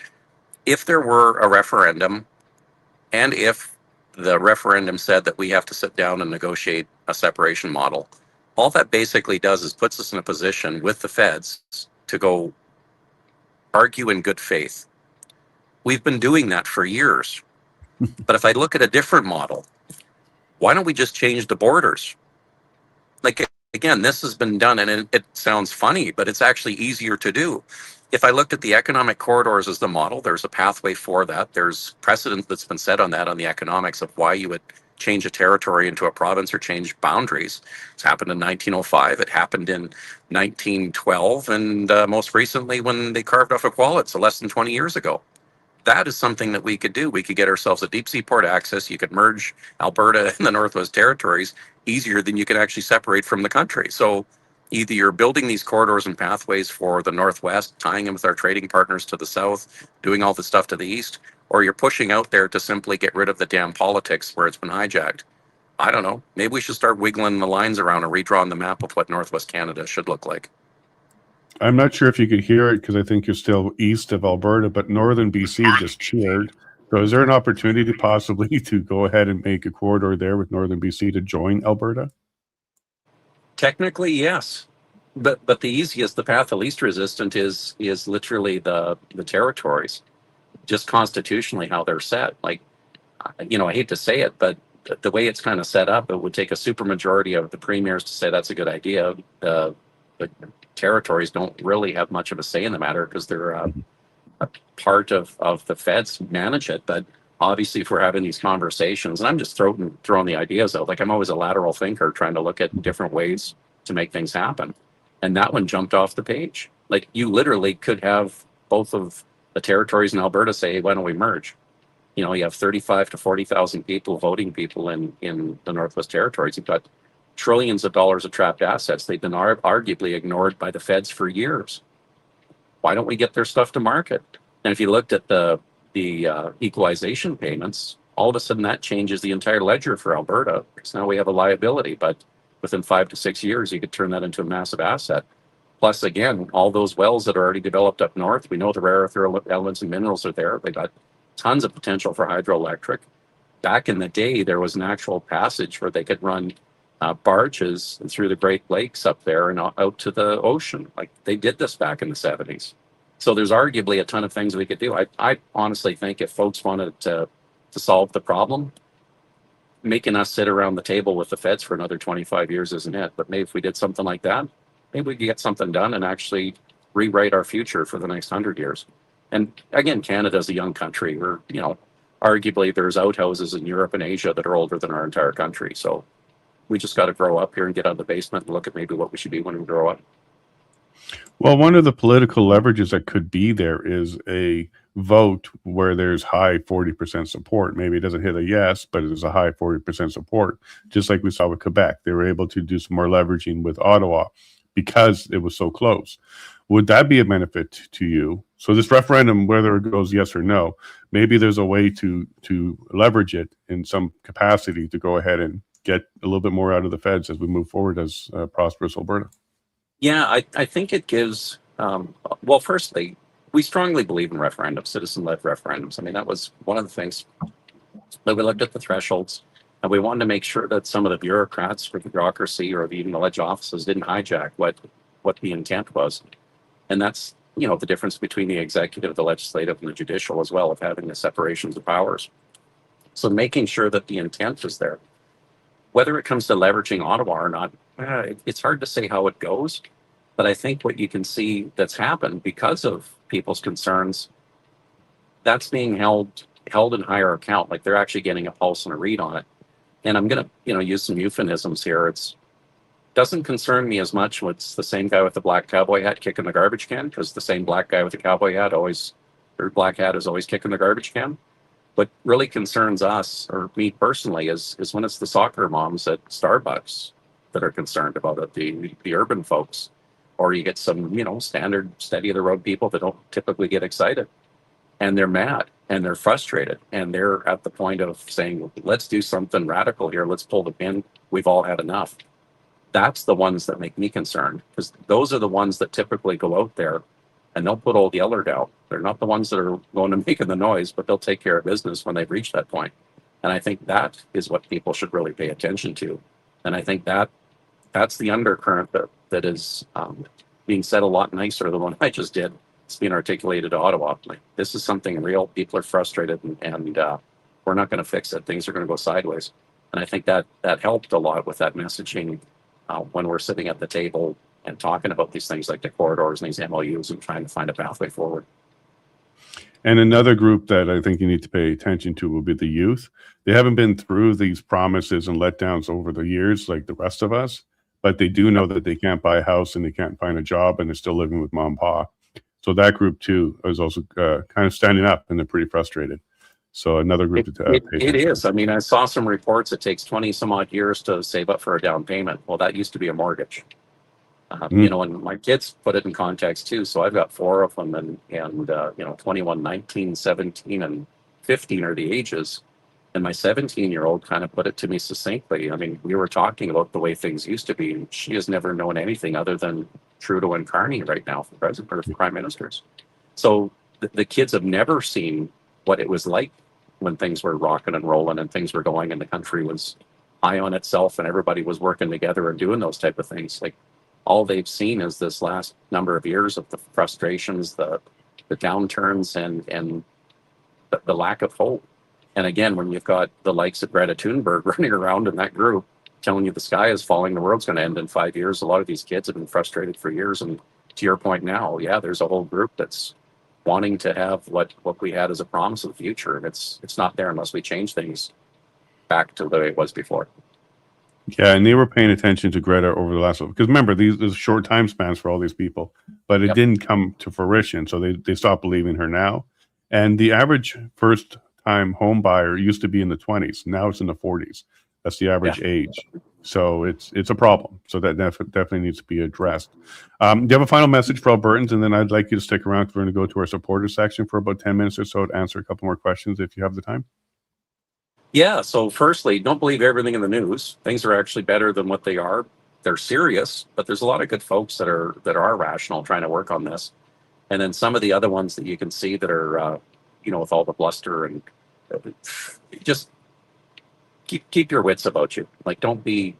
If there were a referendum, and if the referendum said that we have to sit down and negotiate a separation model, all that basically does is puts us in a position with the feds to go argue in good faith. We've been doing that for years. But if I look at a different model, why don't we just change the borders? Like, again, this has been done, and it sounds funny, but it's actually easier to do. If I looked at the economic corridors as the model, there's a pathway for that. There's precedent that's been set on that, on the economics of why you would change a territory into a province or change boundaries. It's happened in 1905. It happened in 1912. And most recently when they carved off Equality, so less than 20 years ago. That is something that we could do. We could get ourselves a deep seaport access. You could merge Alberta and the Northwest Territories easier than you could actually separate from the country. So either you're building these corridors and pathways for the Northwest, tying them with our trading partners to the South, doing all the stuff to the East, or you're pushing out there to simply get rid of the damn politics where it's been hijacked. I don't know. Maybe we should start wiggling the lines around and redrawing the map of what Northwest Canada should look like. I'm not sure if you could hear it because I think you're still east of Alberta, but northern BC just cheered. So is there an opportunity possibly to go ahead and make a corridor there with northern BC to join Alberta? Technically, yes. But the easiest, the path of least resistant is literally the territories. Just constitutionally how they're set. Like, I hate to say it, but the way it's kind of set up, it would take a supermajority of the premiers to say that's a good idea. The territories don't really have much of a say in the matter because they're a part of the feds manage it. But obviously, if we're having these conversations, and I'm just throwing the ideas out, like I'm always a lateral thinker trying to look at different ways to make things happen. And that one jumped off the page. Like, you literally could have both of the territories in Alberta say, hey, why don't we merge? You have 35 to 40,000 people, voting people in the Northwest Territories. You've got trillions of dollars of trapped assets. They've been arguably ignored by the feds for years. Why don't we get their stuff to market? And if you looked at the equalization payments, all of a sudden that changes the entire ledger for Alberta, because now we have a liability. But within 5 to 6 years, you could turn that into a massive asset. Plus, again, all those wells that are already developed up north, we know the rare earth elements and minerals are there. They got tons of potential for hydroelectric. Back in the day, there was an actual passage where they could run barges through the Great Lakes up there and out to the ocean. Like, they did this back in the 70s. So there's arguably a ton of things we could do. I honestly think if folks wanted to solve the problem, making us sit around the table with the feds for another 25 years isn't it. But maybe if we did something like that, maybe we could get something done and actually rewrite our future for the next 100 years. And again, Canada's a young country. We're, arguably there's outhouses in Europe and Asia that are older than our entire country. So we just got to grow up here and get out of the basement and look at maybe what we should be when we grow up. Well, one of the political leverages that could be there is a vote where there's high 40% support. Maybe it doesn't hit a yes, but there's a high 40% support, just like we saw with Quebec. They were able to do some more leveraging with Ottawa because it was so close. Would that be a benefit to you? So this referendum, whether it goes yes or no, maybe there's a way to leverage it in some capacity to go ahead and get a little bit more out of the feds as we move forward as prosperous Alberta. Yeah, I think it gives, well, firstly, we strongly believe in referendums, citizen-led referendums. I mean, that was one of the things that we looked at the thresholds, and we wanted to make sure that some of the bureaucrats or the bureaucracy or even the ledge offices didn't hijack what the intent was. And that's, you know, the difference between the executive, the legislative, and the judicial as well, of having the separations of powers. So making sure that the intent is there. Whether it comes to leveraging Ottawa or not, it's hard to say how it goes. But I think what you can see that's happened because of people's concerns, that's being held in higher account. Like they're actually getting a pulse and a read on it. And I'm going to, you know, use some euphemisms here. It's doesn't concern me as much when it's the same guy with the black cowboy hat kicking the garbage can, because the same black guy with the cowboy hat or black hat is always kicking the garbage can. What really concerns us, or me personally, is when it's the soccer moms at Starbucks that are concerned about it, the urban folks, or you get some, you know, standard steady of the road people that don't typically get excited, and they're mad and they're frustrated and they're at the point of saying, let's do something radical here. Let's pull the pin. We've all had enough. That's the ones that make me concerned, because those are the ones that typically go out there and they'll put Old Yeller down. They're not the ones that are going to making the noise, but they'll take care of business when they've reached that point. And I think that is what people should really pay attention to. And I think that's the undercurrent that is being said a lot nicer than what I just did. It's being articulated to Ottawa. Like, this is something real. People are frustrated, and we're not going to fix it. Things are going to go sideways. And I think that helped a lot with that messaging when we're sitting at the table and talking about these things like the corridors and these MOUs and trying to find a pathway forward. And another group that I think you need to pay attention to will be the youth. They haven't been through these promises and letdowns over the years like the rest of us, but they do know that they can't buy a house and they can't find a job and they're still living with mom and pa. So that group too is also kind of standing up, and they're pretty frustrated. So another group to pay attention. It is. I mean, I saw some reports. It takes 20 some odd years to save up for a down payment. Well, that used to be a mortgage. You know, and my kids put it in context too. So I've got 4 of them, and you know, 21, 19, 17, and 15 are the ages. And my 17-year-old kind of put it to me succinctly. I mean, we were talking about the way things used to be, and she has never known anything other than Trudeau and Carney right now for president or for prime ministers. So the kids have never seen what it was like when things were rocking and rolling and things were going and the country was high on itself and everybody was working together and doing those type of things. Like, all they've seen is this last number of years of the frustrations, the downturns, and the lack of hope. And again, when you've got the likes of Greta Thunberg running around in that group telling you the sky is falling, the world's going to end in 5 years, a lot of these kids have been frustrated for years. And to your point now, yeah, there's a whole group that's wanting to have what we had as a promise of the future. And it's not there unless we change things back to the way it was before. Yeah, and they were paying attention to Greta over the last, because remember, there's short time spans for all these people, but it didn't come to fruition. So they stopped believing her now. And the average first time home buyer used to be in the 20s. Now it's in the 40s. That's the average age. So it's a problem. So that definitely needs to be addressed. Do you have a final message for Albertans? And then I'd like you to stick around, because we're going to go to our supporters section for about 10 minutes or so to answer a couple more questions if you have the time. Yeah. So firstly, don't believe everything in the news. Things are actually better than what they are. They're serious, but there's a lot of good folks that are rational trying to work on this. And then some of the other ones that you can see that are, you know, with all the bluster and just keep your wits about you. Like, don't be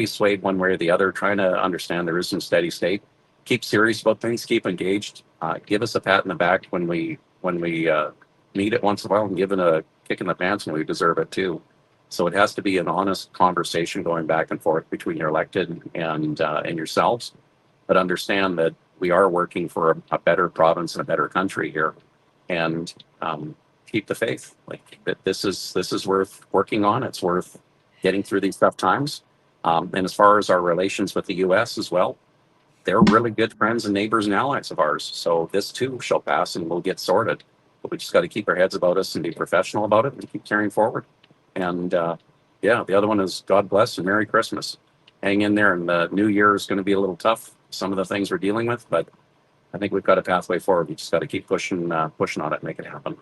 swayed one way or the other. Trying to understand there is some steady state. Keep serious about things. Keep engaged. Give us a pat in the back when we meet it once in a while, and give it a kick in the pants when we deserve it too. So it has to be an honest conversation going back and forth between your elected and yourselves. But understand that we are working for a better province and a better country here, and keep the faith. Like, that this is worth working on. It's worth getting through these tough times. And as far as our relations with the U.S. as well, they're really good friends and neighbors and allies of ours. So this too shall pass and we'll get sorted. but we just got to keep our heads about us and be professional about it and keep carrying forward. And yeah, the other one is God bless and Merry Christmas. Hang in there, and the new year is going to be a little tough. Some of the things we're dealing with, but I think we've got a pathway forward. We just got to keep pushing on it and make it happen.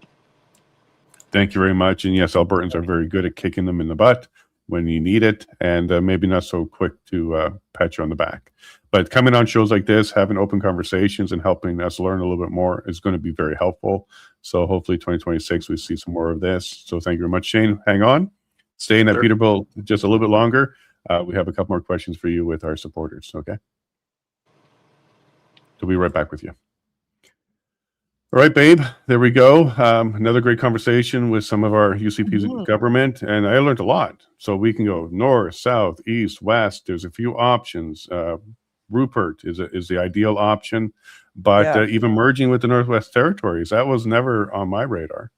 Thank you very much. And yes, Albertans are very good at kicking them in the butt when you need it, and maybe not so quick to pat you on the back. But coming on shows like this, having open conversations and helping us learn a little bit more is going to be very helpful. So hopefully 2026, we see some more of this. So thank you very much, Shane. Hang on. Staying at Peterbilt just a little bit longer. We have a couple more questions for you with our supporters, okay? So we'll be right back with you. All right, babe, there we go. Another great conversation with some of our UCP's government, and I learned a lot. So we can go north, south, east, west. There's a few options. Rupert is the ideal option, but even merging with the Northwest Territories, that was never on my radar.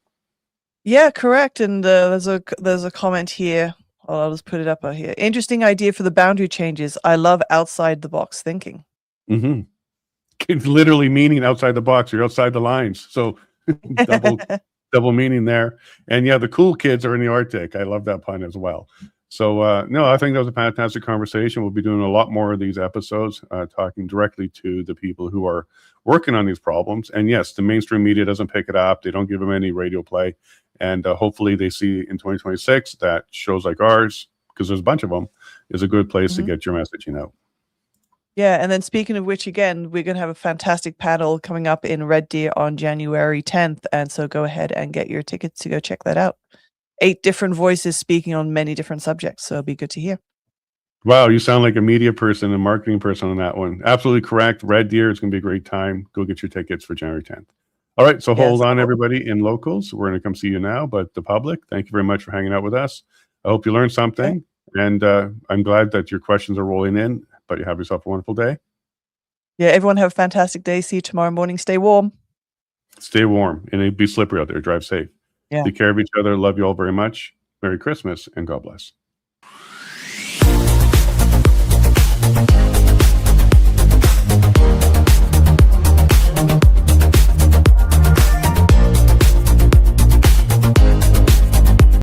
Yeah, correct. And there's a comment here. I'll just put it up here. Interesting idea for the boundary changes. I love outside the box thinking. Mm-hmm. It's literally meaning outside the box or outside the lines. So double meaning there. And yeah, the cool kids are in the Arctic. I love that pun as well. So no, I think that was a fantastic conversation. We'll be doing a lot more of these episodes, talking directly to the people who are working on these problems. And yes, the mainstream media doesn't pick it up. They don't give them any radio play. And hopefully they see in 2026 that shows like ours, because there's a bunch of them, is a good place to get your messaging out. Yeah, and then speaking of which, again, we're going to have a fantastic panel coming up in Red Deer on January 10th. And so go ahead and get your tickets to go check that out. 8 different voices speaking on many different subjects. So it'll be good to hear. Wow, you sound like a media person and marketing person on that one. Absolutely correct. Red Deer is going to be a great time. Go get your tickets for January 10th. All right, so hold on, everybody in locals. We're going to come see you now, but the public, thank you very much for hanging out with us. I hope you learned something, and I'm glad that your questions are rolling in, but you have yourself a wonderful day. Yeah, everyone have a fantastic day. See you tomorrow morning. Stay warm. Stay warm, and it'd be slippery out there. Drive safe. Yeah. Take care of each other. Love you all very much. Merry Christmas, and God bless.